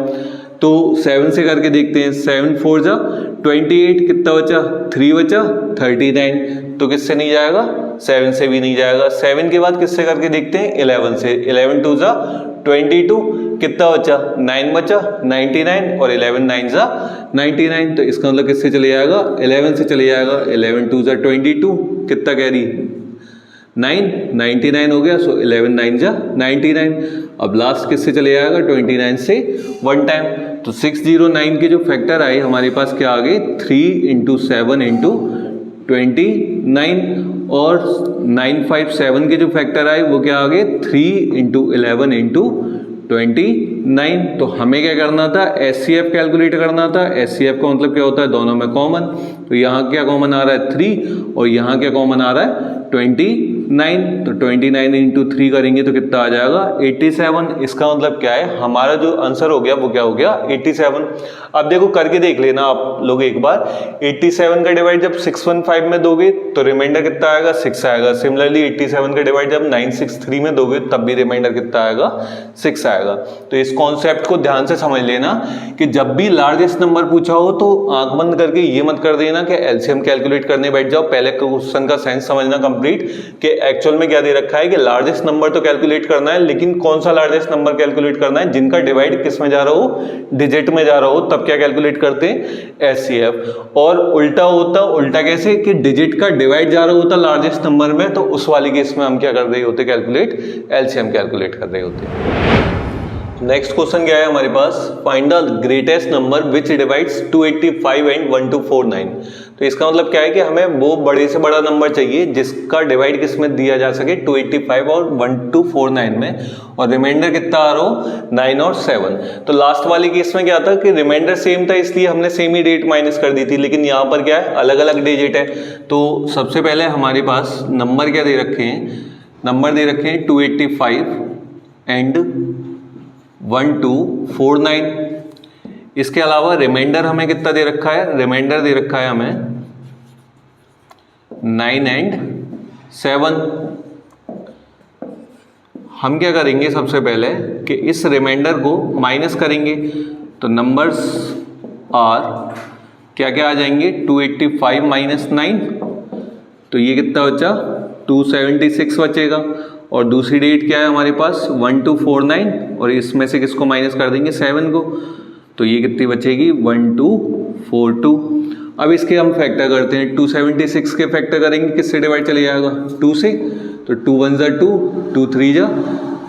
तो 7 से करके देखते हैं, 7 4 जा 28, कितना बचा 3 बचा 39, तो किससे नहीं जाएगा 7 से भी नहीं जाएगा। 7 के बाद किससे करके देखते हैं 11 से, 11 2 जा 22, कितना बचा 9 बचा 99, और 11 9 जा 99, तो इसका मतलब किससे चले जाएगा 11 से चले जाएगा। 11 2 जा 22, कितना कैरी 9, 99 हो गया, सो 11 9 जा 99। अब लास्ट किससे चले जाएगा 29 से 1 टाइम। तो 609 के जो फैक्टर आए हमारे पास क्या आ गए 3 × 7 × 29, और 957 के जो फैक्टर आए वो क्या आ गए 3 × 11 × 29। तो हमें क्या करना था एचसीएफ कैलकुलेट करना था। एचसीएफ का मतलब क्या होता है दोनों में कॉमन, तो यहाँ क्या कॉमन आ रहा है 3, और यहाँ क्या कॉमन आ रहा है 29, तो 29 × 3 करेंगे तो कितना आ जाएगा 87। इसका मतलब क्या है हमारा जो आंसर हो गया वो क्या हो गया 87। अब देखो करके देख लेना आप लोग एक बार, 87 का डिवाइड जब 615 में दोगे तो रिमाइंडर कितना आएगा 6 आएगा। सिमिलरली 87 का डिवाइड जब 963 में दोगे तब भी रिमाइंडर कितना आएगा 6 आएगा। तो इस कॉन्सेप्ट को ध्यान से समझ लेना कि जब भी लार्जेस्ट नंबर पूछा हो तो आंख बंद करके ये मत कर देना कि एलसीएम कैलकुलेट करने बैठ जाओ, पहले क्वेश्चन का सेंस समझना कंप्लीट कि एक्चुअल में क्या दे रखा है कि लार्जेस्ट नंबर तो कैलकुलेट करना है, लेकिन कौन सा लार्जेस्ट नंबर कैलकुलेट करना है जिनका डिवाइड किस में जा रहा हो डिजिट में जा रहा हो, तब क्या कैलकुलेट करते हैं एचसीएफ। और उल्टा होता, उल्टा कैसे कि डिजिट का डिवाइड जा रहा होता लार्जेस्ट नंबर में, तो उस वाली केस में हम क्या कर रहे होते कैलकुलेट एलसीएम कैलकुलेट कर रहे होते। नेक्स्ट क्वेश्चन क्या है हमारे पास, find the greatest number which divides 285 and 1249। तो इसका मतलब क्या है कि हमें वो बड़े से बड़ा नंबर चाहिए जिसका डिवाइड किस में दिया जा सके, 285 और 1249 में, और रिमाइंडर कितना आ रहा हो 9 और 7। तो लास्ट वाली केस में क्या था कि रिमाइंडर सेम था इसलिए हमने सेम ही डेट माइनस कर दी थी, लेकिन यहाँ पर क्या है अलग अलग डिजिट है। तो सबसे पहले हमारे पास नंबर क्या दे रखे हैं, नंबर दे रखे हैं 285 एंड 1249। इसके अलावा रिमाइंडर हमें कितना दे रखा है, रिमाइंडर दे रखा है हमें 9 एंड 7। हम क्या करेंगे सबसे पहले कि इस रिमाइंडर को माइनस करेंगे, तो नंबर्स आर क्या क्या आ जाएंगे, 285 माइनस 9, तो ये कितना बचा 276 बचेगा। और दूसरी डेट क्या है हमारे पास 1249, और इसमें से किसको माइनस कर देंगे 7 को, तो ये कितनी बचेगी 1242। अब इसके हम फैक्टर करते हैं, 276 के फैक्टर करेंगे किससे डिवाइड चले जाएगा 2 से, तो 2 1 जा 2, 2 3 जा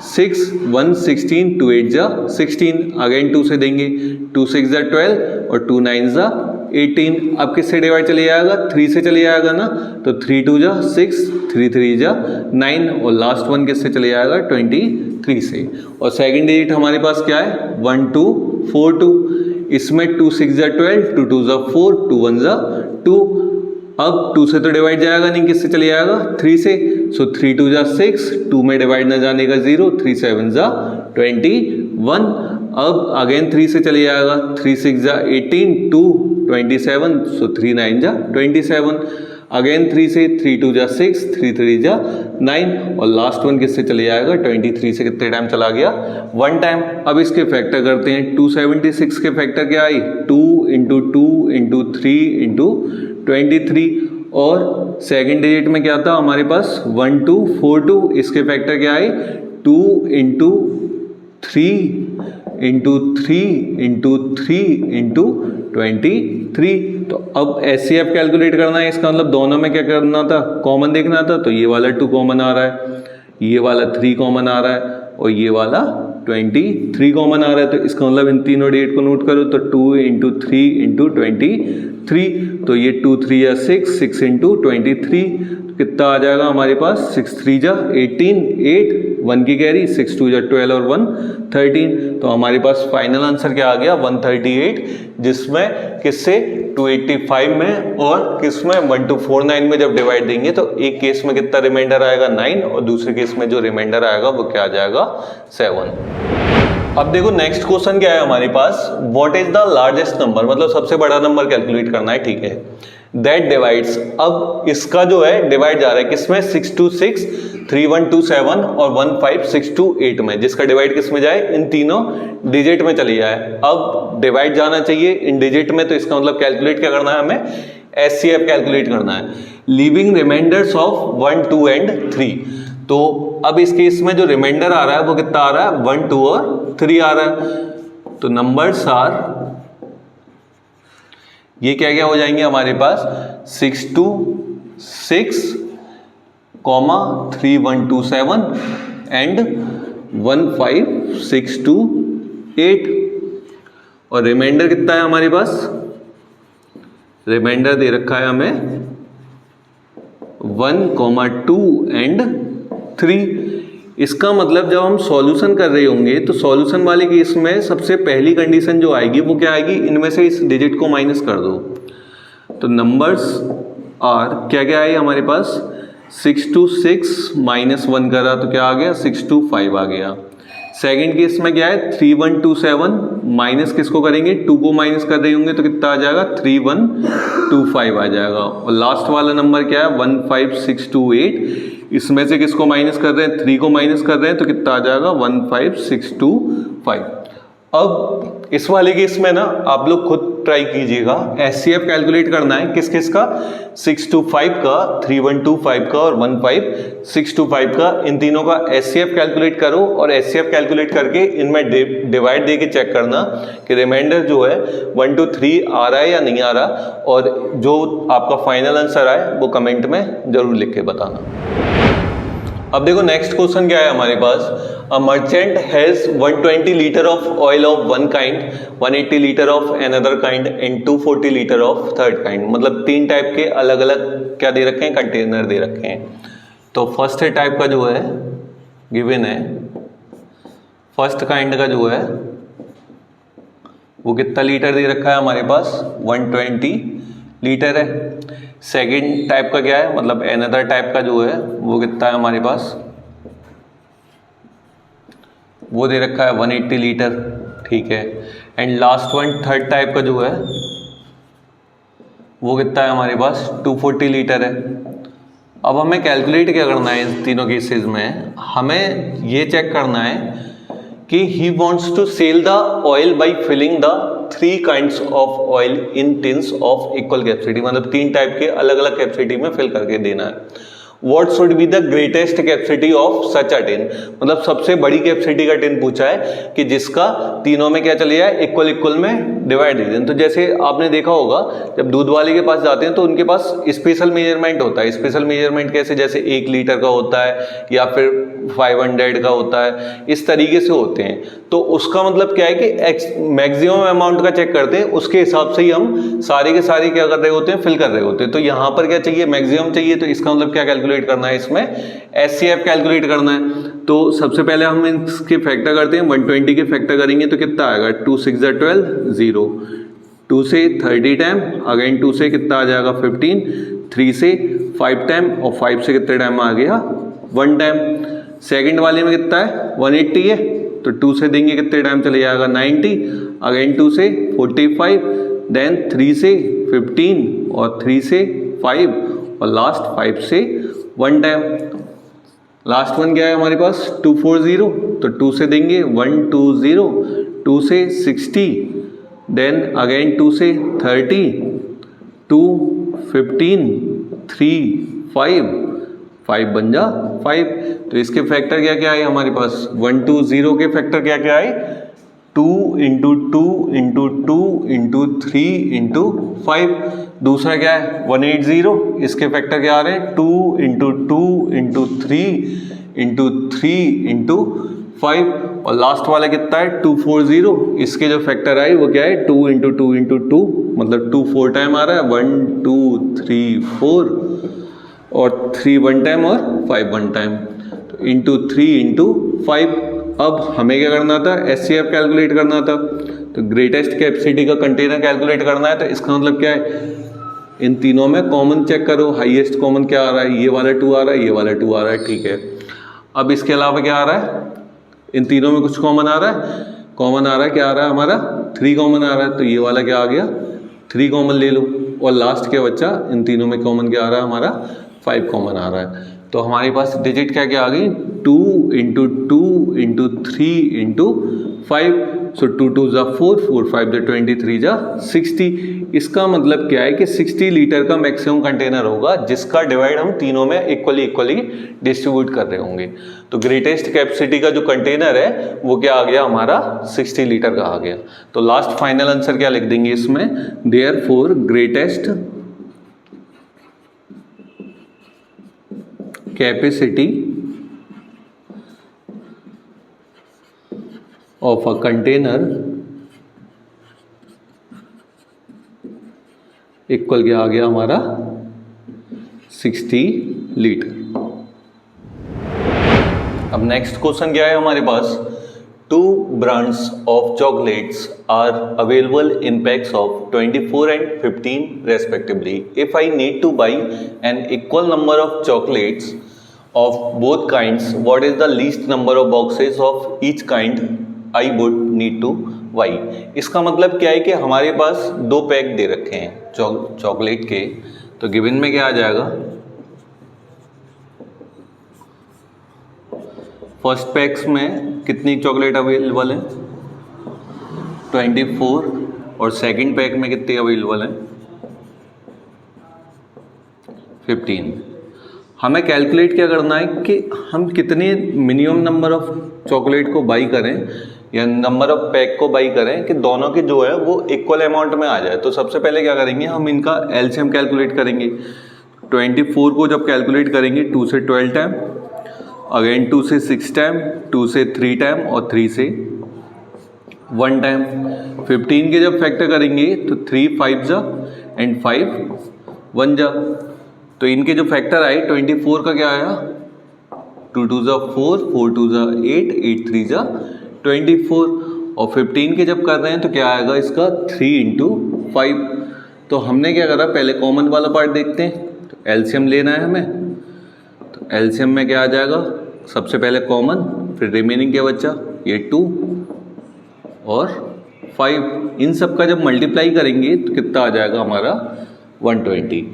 6, 1 16, 2 8 जा 16, अगेन 2 से देंगे, 2 6 जा 12 और 2 9 जा 18। अब किससे डिवाइड चले जाएगा 3 से चले जाएगा ना, तो 3 2 जा 6, 3 3 जा 9, और लास्ट वन किससे चले जाएगा 23 से। और सेकंड डिजिट हमारे पास क्या है 1242, इसमें 2 6 जा 12, 2 2 जा 4, 2 1 जा 2। अब 2 से तो डिवाइड जाएगा नहीं, किससे चले जाएगा 3 से, सो 3 2 जा 6, 2 में डिवाइड ना जाने का 0, 3 7 जा 21। अब अगेन 3 से चले जाएगा, 3 6 जा 18, 2 27, सो 3 9 जा 27। अगेन 3 से, 3 2 जा 6, 3 3 जा 9, और लास्ट वन किससे चले जाएगा 23 से कितने टाइम चला गया 1 टाइम। अब इसके फैक्टर करते हैं, 276 के फैक्टर क्या आई 2 इंटू 2 इंटू 3 इंटू 23, और सेकेंड डिजिट में क्या था हमारे पास 1242, इसके फैक्टर क्या आए 2 इंटू 3 इंटू 3 इंटू 3 इंटू 23। तो अब SCF कैलकुलेट करना है, इसका मतलब दोनों में क्या करना था कॉमन देखना था, तो ये वाला 2 कॉमन आ रहा है, ये वाला 3 कॉमन आ रहा है, और ये वाला 23 कॉमन आ रहा है। तो इसका मतलब इन तीनों डेट को नोट करो, तो 2 इंटू 3 इंटू 23, तो ये 2 3 या 6, 6 इंटू 23, तो कितना आ जाएगा हमारे पास 6 3 जा 18, 8 1 की कैरी, 6 2 जा 12 और 1 13। तो हमारे पास फाइनल आंसर क्या आ गया 138, जिसमें किससे 285 में और किसमें 1249 में जब डिवाइड देंगे तो एक केस में कितना रिमाइंडर आएगा 9, और दूसरे केस में जो रिमाइंडर आएगा वो क्या आ जाएगा 7। अब देखो नेक्स्ट क्वेश्चन क्या है हमारे पास, what is the largest number, मतलब सबसे बड़ा नंबर कैलकुलेट करना है, ठीक है, दैट डिवाइड्स। अब इसका जो है डिवाइड जा रहा है किसमें 626, 3127 और 15628 में, जिसका डिवाइड किस में जाए इन तीनों डिजिट में चली जाए। अब डिवाइड जाना चाहिए इन डिजिट में, तो इसका मतलब कैलकुलेट क्या करना है हमें SCF कैलकुलेट करना है, लीविंग रिमाइंडर्स ऑफ 1 2 एंड 3। तो अब इस केस में जो रिमाइंडर आ रहा है वो कितना आ रहा है 1 2 और 3 आ रहा है। तो नंबर्स आर ये क्या क्या हो जाएंगे हमारे पास 626, 3127 एंड 15628, और रिमाइंडर कितना है हमारे पास, रिमाइंडर दे रखा है हमें 1 2 एंड 3। इसका मतलब जब हम सॉल्यूशन कर रहे होंगे तो सॉल्यूशन वाले केस में सबसे पहली कंडीशन जो आएगी वो क्या आएगी, इनमें से इस डिजिट को माइनस कर दो। तो नंबर्स आर क्या क्या है हमारे पास 626 माइनस 1 करा तो क्या आ गया 625 आ गया। सेकंड केस में क्या है 3127 माइनस किसको करेंगे 2 को माइनस कर रहे होंगे तो कितना आ जाएगा 3125 आ जाएगा। और लास्ट वाला नंबर क्या है 15628, इसमें से किसको माइनस कर रहे हैं 3 को माइनस कर रहे हैं तो कितना आ जाएगा 15625। अब इस वाले केस में ना आप लोग खुद ट्राई कीजिएगा, SCF कैलकुलेट करना है किस किस का 625 का, 3125 का और 15625 का, इन तीनों का SCF कैलकुलेट करो और SCF कैलकुलेट करके इनमें डिवाइड दे के चेक करना कि रिमाइंडर जो है 1 2 3 आ रहा है या नहीं आ रहा, और जो आपका फाइनल आंसर आए वो कमेंट में जरूर लिख के बताना। अब देखो नेक्स्ट क्वेश्चन क्या है हमारे पास, a merchant has 120 litre of oil of one kind, 180 litre of another kind and 240 litre of third kind. मतलब 3 टाइप के अलग अलग क्या दे रखे हैं, कंटेनर दे रखे हैं। तो फर्स्ट टाइप का जो है गिवन है, फर्स्ट काइंड का जो है वो कितना लीटर दे रखा है हमारे पास, 120 लीटर है। सेकंड टाइप का क्या है, मतलब अनदर टाइप का जो है वो कितना है हमारे पास, वो दे रखा है 180 लीटर, ठीक है। And last one third type का जो है वो कितना है हमारे पास, 240 लीटर है। अब हमें कैलकुलेट क्या करना है इन तीनों केसेस में, हमें ये चेक करना है कि he wants to sell the oil by filling the 3 kinds of oil in tins of equal capacity. मतलब 3 टाइप के अलग अलग कैपेसिटी में फिल करके देना है। What should be the greatest capacity of such a tin? मतलब सबसे बड़ी कैपेसिटी का टिन पूछा है कि जिसका तीनों में क्या चले जाए, इक्वल इक्वल में डिवाइड दे दें। तो जैसे आपने देखा होगा जब दूध वाले के पास जाते हैं तो उनके पास स्पेशल मेजरमेंट होता है। स्पेशल मेजरमेंट कैसे, जैसे 1 लीटर का होता है या फिर 500 का होता है, इस तरीके से होते हैं। तो उसका मतलब क्या है कि मैक्सिमम अमाउंट का चेक करते हैं, उसके हिसाब से ही हम सारे के सारे क्या कर रहे होते हैं, फिल कर रहे होते हैं। तो यहाँ पर क्या चाहिए, मैक्सिमम चाहिए। तो इसका मतलब क्या कैलकुलेट करना है, इसमें एचसीएफ कैलकुलेट करना है। तो सबसे पहले हम इसके फैक्टर करते हैं, 120 के फैक्टर करेंगे तो कितना आएगा, 2 6 12 0, 2 से 30 टाइम, अगेन 2 से कितना आ जाएगा 15, 3 से 5 टाइम और 5 से कितने टाइम आ गया 1 टाइम। सेकंड वाले में कितना है 180 है, तो 2 से देंगे कितने टाइम चले जाएगा 90, अगेन 2 से 45, देन 3 से 15 और 3 से 5 और लास्ट 5 से 1 टाइम। लास्ट वन क्या है हमारे पास 240, तो 2 से देंगे 120, 2 से 60, देन अगेन 2 से 30, 2 15 3 5 बन जा 5। तो इसके फैक्टर क्या क्या है हमारे पास, 120 के फैक्टर क्या क्या है, 2 इंटू 2 इंटू 2 इंटू 3 इंटू 5। दूसरा क्या है 180, इसके फैक्टर क्या आ रहे हैं, 2 इंटू 2 इंटू 3 इंटू 3 इंटू 5। और लास्ट वाला कितना है 240, इसके जो फैक्टर आए वो क्या है 2 इंटू 2 इंटू 2, मतलब 2 4 टाइम आ रहा है, 1 2 3 4 और 3 1 टाइम और 5 1 टाइम, तो इंटू 3 इंटू 5। अब हमें क्या करना था, एचसीएफ कैलकुलेट करना था। तो ग्रेटेस्ट कैपेसिटी का कंटेनर कैलकुलेट करना है। तो इसका मतलब क्या है, इन तीनों में कॉमन चेक करो, हाईएस्ट कॉमन क्या आ रहा है, ये वाला 2 आ रहा है, ये वाला 2 आ रहा है, ठीक है। अब इसके अलावा क्या आ रहा है, इन तीनों में कुछ कॉमन आ रहा है, कॉमन आ रहा है, क्या आ रहा है हमारा 3 कॉमन आ रहा है, तो ये वाला क्या आ गया 3 कॉमन ले लो। और लास्ट क्या बच्चा, इन तीनों में कॉमन क्या आ रहा है हमारा 5 कॉमन आ रहा है। तो हमारे पास डिजिट क्या क्या आ गई, 2 इंटू 2 इंटू 3 इंटू 5, सो 2 2 जा 4, 4 5 जा 23 जा 60। इसका मतलब क्या है कि 60 लीटर का मैक्सिमम कंटेनर होगा जिसका डिवाइड हम तीनों में इक्वली डिस्ट्रीब्यूट कर रहे होंगे। तो ग्रेटेस्ट कैपेसिटी का जो कंटेनर है वो क्या आ गया हमारा 60 लीटर का आ गया। तो लास्ट फाइनल आंसर क्या लिख देंगे इसमें, therefore greatest capacity of a container equal क्या आ गया हमारा 60 लीटर। अब नेक्स्ट क्वेश्चन क्या है हमारे पास, 2 brands of chocolates are available in packs of 24 and 15 respectively. If I need to buy an equal number of chocolates of both kinds, what is the least number of boxes of each kind I would need to buy? इसका मतलब क्या है कि हमारे पास 2 pack दे रखे हैं chocolate के। तो गिवन में क्या आ जाएगा, फर्स्ट पैक्स में कितनी चॉकलेट अवेलेबल है 24 और सेकंड पैक में कितनी अवेलेबल है 15। हमें कैलकुलेट क्या करना है कि हम कितने मिनिमम नंबर ऑफ चॉकलेट को बाई करें या नंबर ऑफ पैक को बाई करें कि दोनों के जो है वो इक्वल अमाउंट में आ जाए। तो सबसे पहले क्या करेंगे, हम इनका एलसीएम कैलकुलेट करेंगे। 24 को जब कैलकुलेट करेंगे 2 से 12 टाइम, अगेन 2 से 6 टाइम, 2 से 3 टाइम और 3 से 1 टाइम। 15 के जब फैक्टर करेंगे तो 3 5 जा एंड 5 1 जा, तो इनके जो फैक्टर आए 24 का क्या आया, 2 2 जा 4, 4 2 जा 8, 8 3 जा 24, और 15 के जब कर रहे हैं तो क्या आएगा इसका 3 इंटू 5। तो हमने क्या करा, पहले कॉमन वाला पार्ट देखते हैं, तो एलसीएम लेना है हमें। तो एलसीएम में क्या आ जाएगा, सबसे पहले कॉमन, फिर रिमेनिंग क्या बचा, ये 2 और 5, इन सब का जब मल्टीप्लाई करेंगे तो कितना आ जाएगा हमारा 120।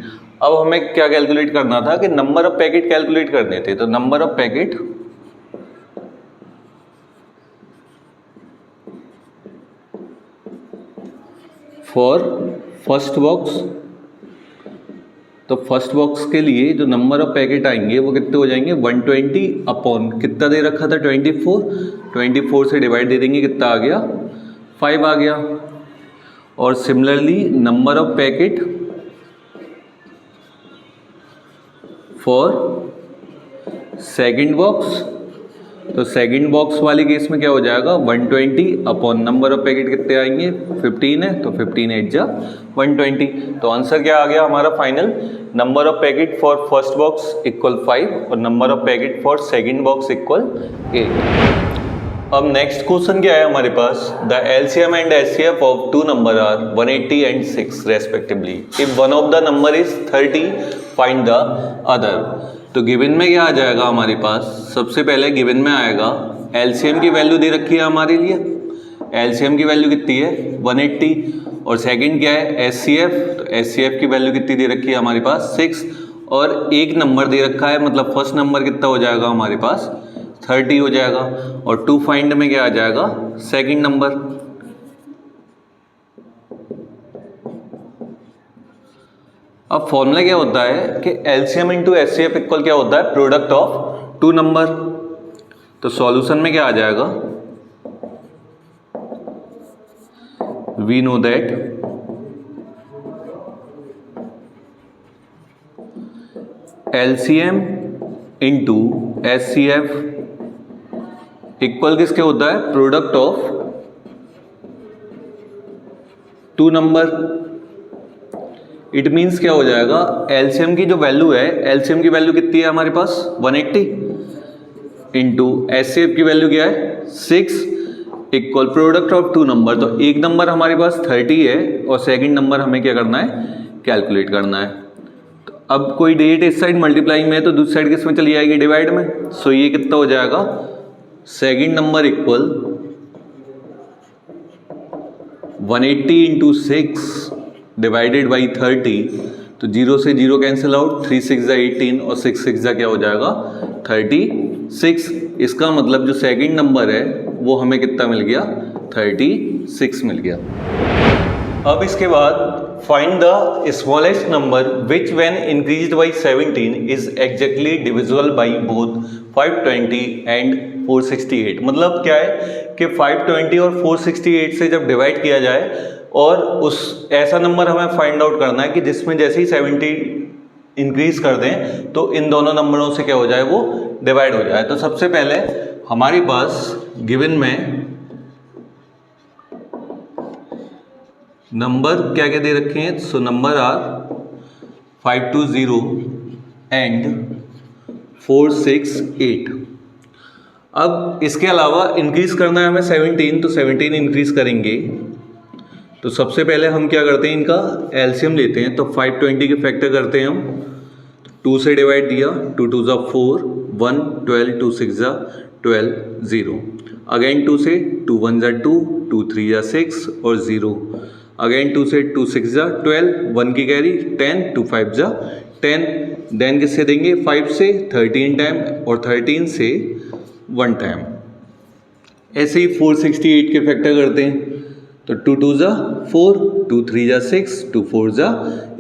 अब हमें क्या कैलकुलेट करना था कि नंबर ऑफ पैकेट कैलकुलेट करने थे। तो number of packet for first box, तो फर्स्ट बॉक्स के लिए जो नंबर ऑफ पैकेट आएंगे वो कितने हो जाएंगे, 120 अपॉन कितना दे रखा था 24 से डिवाइड दे देंगे, कितना आ गया 5 आ गया। और similarly number of packet for second box, तो सेकंड बॉक्स वाले केस में क्या हो जाएगा, 120 अपॉन नंबर ऑफ पैकेट कितने आएंगे 15 है, तो 15 8 जा 120। तो आंसर क्या आ गया हमारा final, number of packet for first box equal 5 और number of packet for second box equal 8। अब नेक्स्ट क्वेश्चन क्या है हमारे पास, the LCM and HCF of two number are 180 and 6 respectively, if one of the number is 30 find the other. तो given में क्या आ जाएगा हमारे पास, सबसे पहले गिवन में आएगा एलसीएम की वैल्यू दे रखी है हमारे लिए, एलसीएम की वैल्यू कितनी है 180, और सेकंड क्या है एचसीएफ, तो एचसीएफ की वैल्यू कितनी दे रखी है हमारे पास 6, और एक नंबर दे रखा है, मतलब फर्स्ट नंबर कितना हो जाएगा हमारे पास 30 हो जाएगा, और टू फाइंड में क्या आ जाएगा सेकंड नंबर। अब फॉर्मूला क्या होता है कि एलसीएम इंटू एचसीएफ इक्वल क्या होता है, प्रोडक्ट ऑफ टू नंबर। तो सॉल्यूशन में क्या आ जाएगा, we know that LCM into HCF equal किसके होता है, product of two number. It means क्या हो जाएगा, एलसीएम की जो वैल्यू है, एलसीएम की वैल्यू कितनी है हमारे पास 180 इंटू एचसीएफ की वैल्यू क्या है 6 equal product of two number. तो एक नंबर हमारे पास 30 है और सेकंड नंबर हमें क्या करना है, कैलकुलेट करना है। तो अब कोई डेट इस साइड मल्टीप्लाइंग में है तो दूसरी साइड किस में चली जाएगी, डिवाइड में। सो ये कितना हो जाएगा, second number equal 180 into 6 divided by 30, तो 0 से 0 कैंसिल आउट, 3 6 जा 18 और 6 6 जा क्या हो जाएगा 36। इसका मतलब जो सेकंड नंबर है वो हमें कितना मिल गया 36 मिल गया। अब इसके बाद find the smallest number which when increased by 17 is exactly divisible by both 520 and 468। मतलब क्या है कि 520 और 468 से जब डिवाइड किया जाए और उस ऐसा नंबर हमें फाइंड आउट करना है कि जिसमें जैसे ही 70 इंक्रीज कर दें तो इन दोनों नंबरों से क्या हो जाए, वो डिवाइड हो जाए। तो सबसे पहले हमारे पास गिवन में नंबर क्या क्या दे रखे हैं, सो नंबर आर 520 एंड 468। अब इसके अलावा इंक्रीज करना है हमें 17, तो 17 इंक्रीज करेंगे। तो सबसे पहले हम क्या करते हैं, इनका एलसीएम लेते हैं। तो 520 के फैक्टर करते हैं हम, 2 से डिवाइड दिया, 2 2 जा 4, 1 12, 2 6 जा 12, 0 अगेन 2 से, 2 1 जा 2, 2 3 जा 6 और 0 अगेन 2 से, 2 6 जा 12, 1 की कैरी 10, 2 5 जा 10, देन किससे देंगे 5 से 13 टाइम और 13 से 1 टाइम। ऐसे ही 468 के फैक्टर करते हैं। तो 2 2 जा 4, 2 3 जा 6, 2 4 जा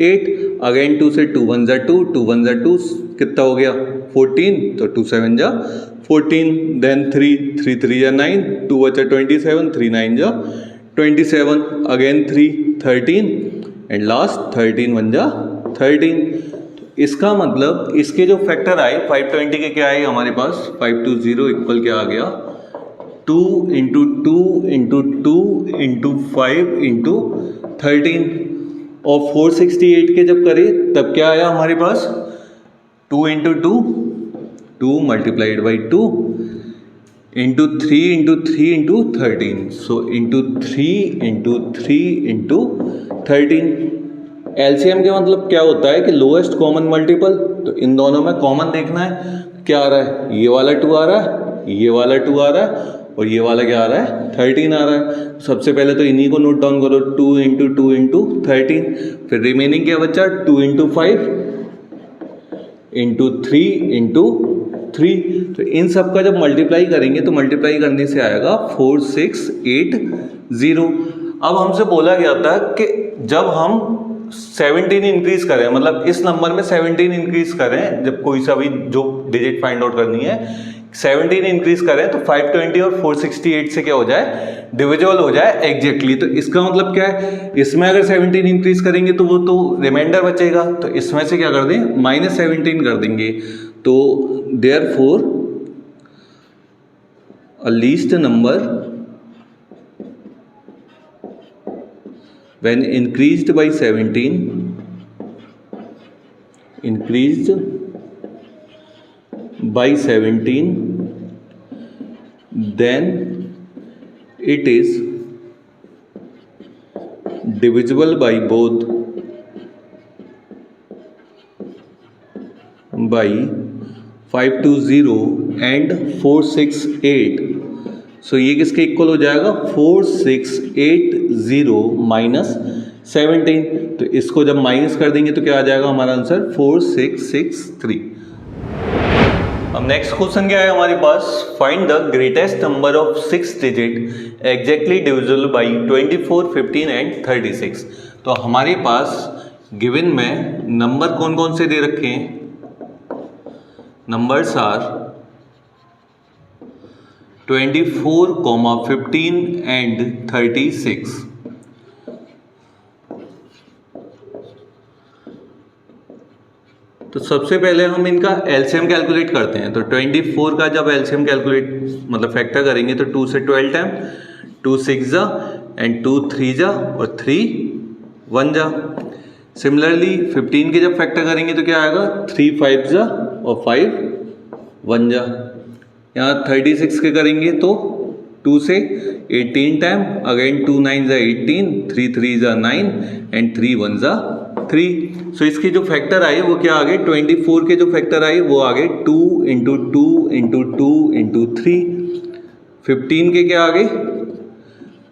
8 अगेन 2 से, 2 1 जा 2, 2 1 जा 2, कितना हो गया 14, तो 2 7 जा 14, देन 3 3 3 जा 9, 2 बचा 27, 3 9 जा 27 अगेन 3 13 एंड लास्ट 13 1 जा 13। तो इसका मतलब इसके जो फैक्टर आए 520 के क्या आए हमारे पास, 520 इक्वल क्या आ गया, 2 इंटू 2 इंटू 2 इंटू 5 इंटू 13, और 468 के जब करे तब क्या आया हमारे पास, 2 into 2 2 multiplied by 2 into 3 into 3 into 13, so into 3 into 3 into 13। LCM के मतलब क्या होता है कि लोएस्ट कॉमन मल्टीपल, तो इन दोनों में कॉमन देखना है, क्या आ रहा है, ये वाला 2 आ रहा है, ये वाला 2 आ रहा है, और ये वाला क्या आ रहा है, 13 आ रहा है। सबसे पहले तो इन्हीं को नोट डाउन करो, 2 इंटू 2 इंटू 13, फिर रिमेनिंग क्या बचा, 2 इंटू 5 इंटू 3 इंटू 3। तो इन सब का जब मल्टीप्लाई करेंगे तो मल्टीप्लाई करने से आएगा 4680। अब हमसे बोला गया था कि जब हम 17 इंक्रीज करें, मतलब इस नंबर में 17 इंक्रीज करें, जब कोई सा भी जो डिजिट फाइंड आउट करनी है 17 इंक्रीज करें तो 520 और 468 से क्या हो जाए, डिविजिबल हो जाए एग्जैक्टली। तो इसका मतलब क्या है, इसमें अगर 17 इंक्रीज करेंगे तो वो तो रिमाइंडर बचेगा, तो इसमें से क्या कर दें, -17 कर देंगे। तो therefore a least number when increased by 17 then it is divisible by both by 520 and 468। सो ये किसके इक्वल हो जाएगा, 4680 माइनस 17। तो इसको जब माइनस कर देंगे तो क्या आ जाएगा हमारा आंसर, 4663। अब नेक्स्ट क्वेश्चन क्या है हमारे पास, find the greatest number of 6 digit exactly divisible by 24, 15 and 36। तो हमारे पास गिवन में नंबर कौन कौन से दे रखे हैं, नंबर्स आर 24, 15 एंड 36। तो सबसे पहले हम इनका एलसीएम कैलकुलेट करते हैं। तो 24 का जब एलसीएम कैलकुलेट मतलब फैक्टर करेंगे तो 2 से 12 टाइम, 2 6 जा एंड 2 3 जा और 3 1 जा। सिमिलरली 15 के जब फैक्टर करेंगे तो क्या आएगा, 3 5 जा और 5 1 जा। यहाँ 36 के करेंगे तो 2 से 18 टाइम, अगेन 2 9 जा 18, 3 3 जा 9 एंड 3 1 जा 3। सो इसके जो फैक्टर आए वो क्या आ गए, 24 के जो फैक्टर आए वो आ गए 2 इंटू 2 इंटू 2 इंटू 3। 15 के क्या आ गए,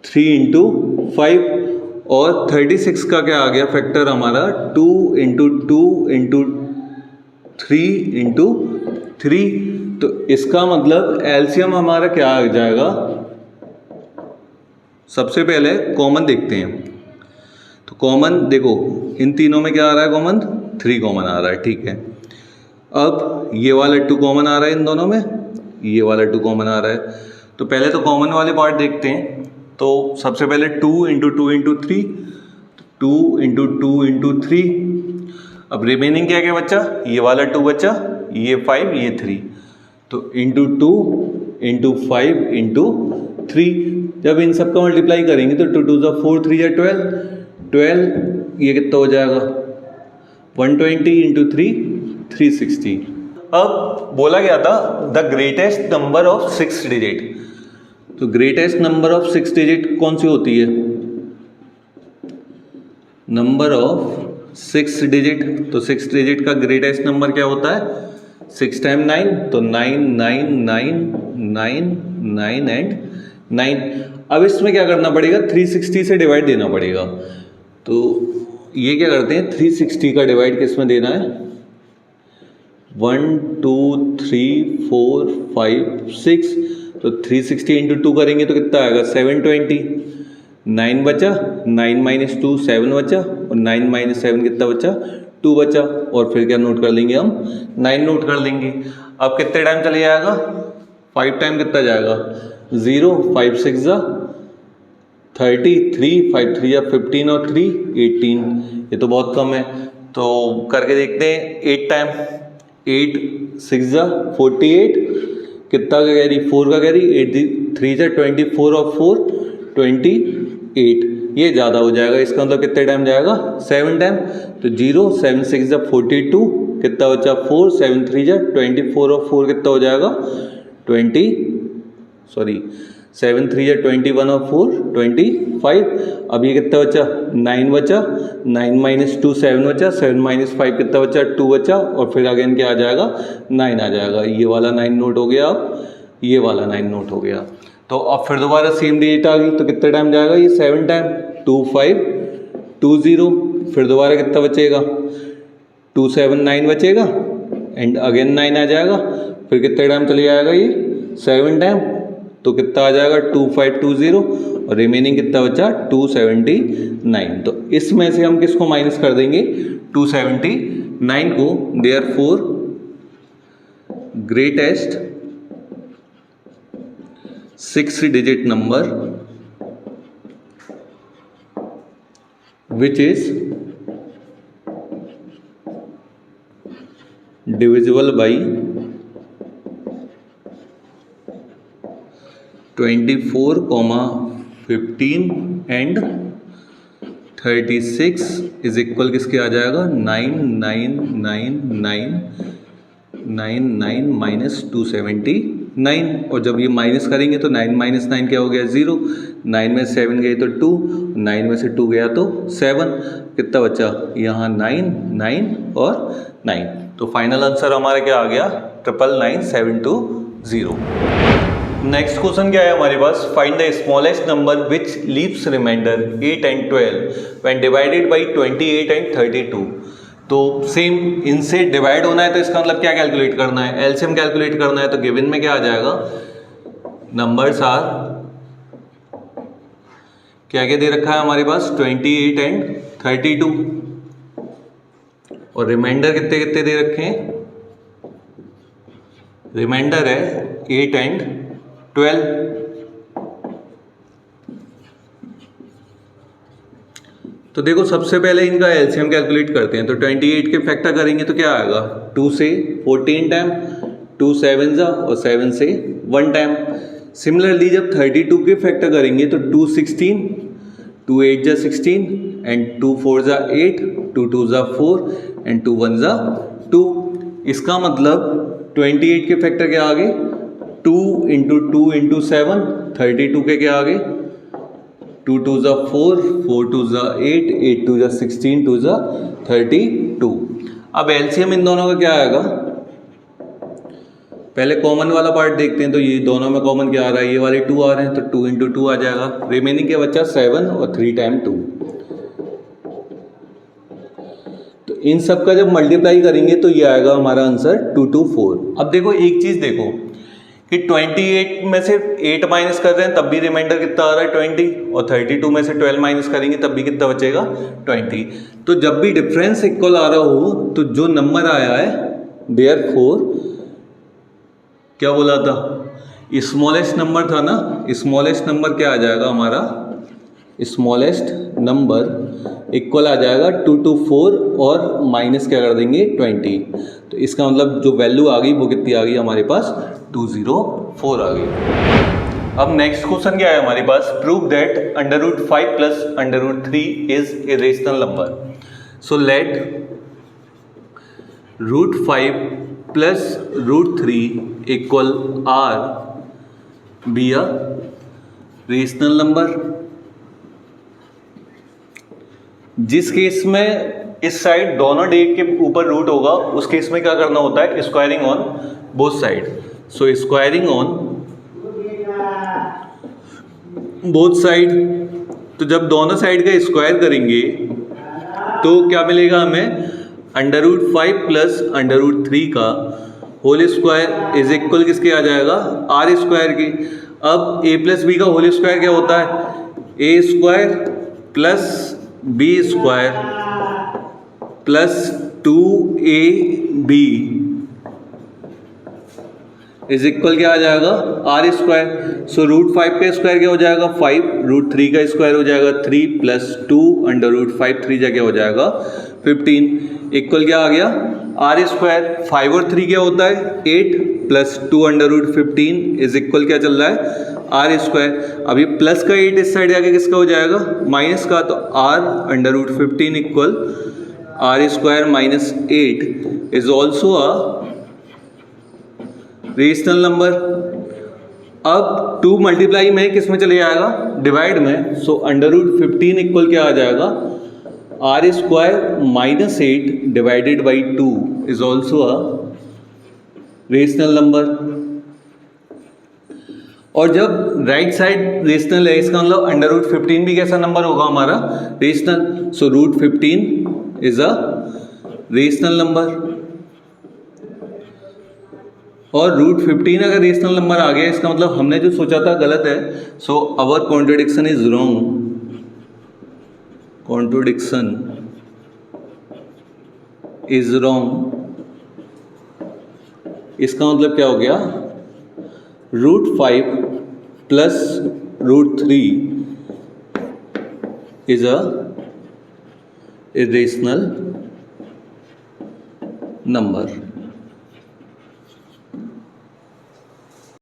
3 इंटू 5, और 36 का क्या आ गया फैक्टर हमारा, 2 इंटू 2 इंटू 3 इंटू 3। तो इसका मतलब एलसीएम हमारा क्या आ जाएगा, सबसे पहले कॉमन देखते हैं। तो कॉमन देखो इन तीनों में क्या आ रहा है कॉमन, 3 कॉमन आ रहा है, ठीक है। अब ये वाला 2 कॉमन आ रहा है इन दोनों में, ये वाला 2 कॉमन आ रहा है। तो पहले तो कॉमन वाले पार्ट देखते हैं। तो सबसे पहले 2 इंटू 2 इंटू 3, 2 इंटू 2 इंटू 3। अब रिमेनिंग क्या क्या बच्चा, ये वाला 2 बच्चा, ये 5 ये 3। तो इंटू 2 इंटू 5 इंटू 3। जब इन सब का मल्टीप्लाई करेंगे तो 2 2 जा 4, 3 जा 12, ये कितना हो जाएगा 120 इंटू 3 360। अब बोला गया था the greatest number of 6 digit. तो ग्रेटेस्ट नंबर ऑफ 6 डिजिट कौन सी होती है, नंबर ऑफ 6 डिजिट। तो 6 डिजिट का ग्रेटेस्ट नंबर क्या होता है, 6 टाइम 9, तो 9 9 9 9 9 एंड 9। अब इसमें क्या करना पड़ेगा, 360 से डिवाइड देना पड़ेगा। तो ये क्या करते हैं, 360 का डिवाइड किस में देना है, 1 2 3 4 5 6। तो 360 इंटू 2 करेंगे तो कितना आएगा 720। 9 बचा, 9 माइनस 2 7 बचा, और 9 माइनस 7 कितना बचा 2 बचा। और फिर क्या नोट कर लेंगे हम, 9 नोट कर लेंगे। अब कितने टाइम चले जाएगा, 5 टाइम कितना जाएगा 0, 5 6 जा 30, 3 5 3 या 15 और 3 18। ये तो बहुत कम है। तो करके देखते हैं 8 टाइम, 8 6 जा 48, कितना का कैरी 4 का कैरी, 8 3 जा 24 और 4 28, ये ज़्यादा हो जाएगा, इसका मतलब कितने टाइम जाएगा 7 टाइम। तो 0 7 6 जा 42, कितना बचा 4 7 3 जा 24 और 4 कितना हो जाएगा 7 3 जा 21 और 4 25। अब ये कितना बचा 9 बचा, 9 माइनस 2 7 बचा, 7 माइनस 5 कितना बचा 2 बचा, और फिर अगेन क्या आ जाएगा 9 आ जाएगा। ये वाला 9 नोट हो गया, अब ये वाला 9 नोट हो गया। तो अब फिर दोबारा सेम डिजिट आ गई, तो कितने टाइम जाएगा ये 7 टाइम, 2 5 2 0, फिर दोबारा कितना बचेगा 2 7 9 बचेगा, एंड अगेन 9 आ जाएगा, फिर कितने टाइम चले जाएगा ये 7 टाइम, तो कितना आ जाएगा 2 5 2 0, और रिमेनिंग कितना बचा 279। तो इसमें से हम किसको माइनस कर देंगे 279 को। Therefore greatest 6 digit number which is divisible by 24, 15 and 36 is equal किसके आ जाएगा 9999 माइनस 279, और जब ये माइनस करेंगे तो 9 माइनस 9 क्या हो गया 0, 9 में 7 गए तो 2, 9 में से 2 गया तो 7, कितना बचा यहाँ 9 9 और 9। तो फाइनल आंसर हमारा क्या आ गया 999,720। नेक्स्ट क्वेश्चन क्या है हमारे पास, find the smallest number which leaves remainder 8 and 12 when divided by 28 and 32। तो सेम इनसे डिवाइड होना है, तो इसका मतलब क्या कैलकुलेट करना है, एलसीएम कैलकुलेट करना है। तो गिवन में क्या आ जाएगा, नंबर्स आर क्या क्या दे रखा है हमारे पास 28 and 32, और रिमाइंडर कितने कितने दे रखे हैं, रिमाइंडर है 8 and 12। तो देखो सबसे पहले इनका एलसीएम कैलकुलेट करते हैं। तो 28 के फैक्टर करेंगे तो क्या आएगा 2 से 14 टाइम, 2 7 जा और 7 से 1 टाइम। सिमिलरली जब 32 के फैक्टर करेंगे तो 2 16, 2 8 जा 16 एंड 2 4 जा 8, 2 2 जा 4 एंड 2 1 जा 2। इसका मतलब 28 के फैक्टर क्या आ गए 2 इंटू 2 इंटू 7, 32 के क्या आ गए 2 2 जा 4, 4 2 जा 8, 8 2 जा 16, 2 जा 32। अब एलसीएम इन दोनों का क्या आएगा, पहले कॉमन वाला पार्ट देखते हैं। तो ये दोनों में कॉमन क्या आ रहा है, ये वाले 2 आ रहे हैं, तो 2 इंटू 2 आ जाएगा। रिमेनिंग क्या बच्चा 7 और 3 टाइम 2। तो इन सब का जब मल्टीप्लाई करेंगे तो ये आएगा हमारा आंसर 224। अब देखो एक चीज देखो कि 28 में से 8 माइनस कर रहे हैं तब भी रिमाइंडर कितना आ रहा है 20, और 32 में से 12 माइनस करेंगे तब भी कितना बचेगा 20। तो जब भी डिफरेंस इक्वल आ रहा हो तो जो नंबर आया है देयरफॉर क्या बोला था, स्मॉलेस्ट नंबर था ना, स्मॉलेस्ट नंबर क्या आ जाएगा हमारा, स्मॉलेस्ट नंबर इक्वल आ जाएगा 224 और माइनस क्या कर देंगे 20। तो इसका मतलब जो वैल्यू आ गई वो कितनी आ गई हमारे पास 204 आ गई। अब नेक्स्ट क्वेश्चन क्या है हमारे पास, prove that √5 plus √3 is irrational number. So let √5 plus √3 equal r be a rational number. जिस केस में इस साइड दोनों डेट के ऊपर रूट होगा उस केस में क्या करना होता है, squaring on both side. So squaring on both side, तो जब दोनों साइड का स्क्वायर करेंगे तो क्या मिलेगा हमें, √5 प्लस √3 का होल स्क्वायर इज इक्वल किसके आ जाएगा आर स्क्वायर के। अब a प्लस बी का होल स्क्वायर क्या होता है, a square plus B square plus 2ab is equal क्या आ जाएगा आर स्क्वायर। सो रूट 5 का स्क्वायर क्या हो जाएगा 5, रूट 3 का स्क्वायर हो जाएगा 3 प्लस 2 अंडर रूट 5, 3 जगह हो जाएगा 15 इक्वल क्या आ गया आर स्क्वायर। 5 और 3 क्या होता है 8 plus 2 under root 15 is equal क्या चल रहा है आर स्क्वायर। अभी प्लस का 8 इस साइड आके किसका हो जाएगा माइनस का, तो r under root 15 equal r square minus 8 is also a rational number. अब 2 मल्टीप्लाई में किस में चले जाएगा डिवाइड में। सो अंडर रूट 15 इक्वल क्या आ जाएगा r square minus 8 divided by 2 is also a rational number. और जब राइट साइड रेशनल है इसका मतलब अंडर रूट 15 भी कैसा नंबर होगा हमारा rational. So root 15 is a rational number. और रूट 15 अगर रेशनल नंबर आ गया इसका मतलब हमने जो सोचा था गलत है। So our contradiction is wrong, contradiction is wrong. इसका मतलब क्या हो गया root 5 plus root 3 is a irrational number.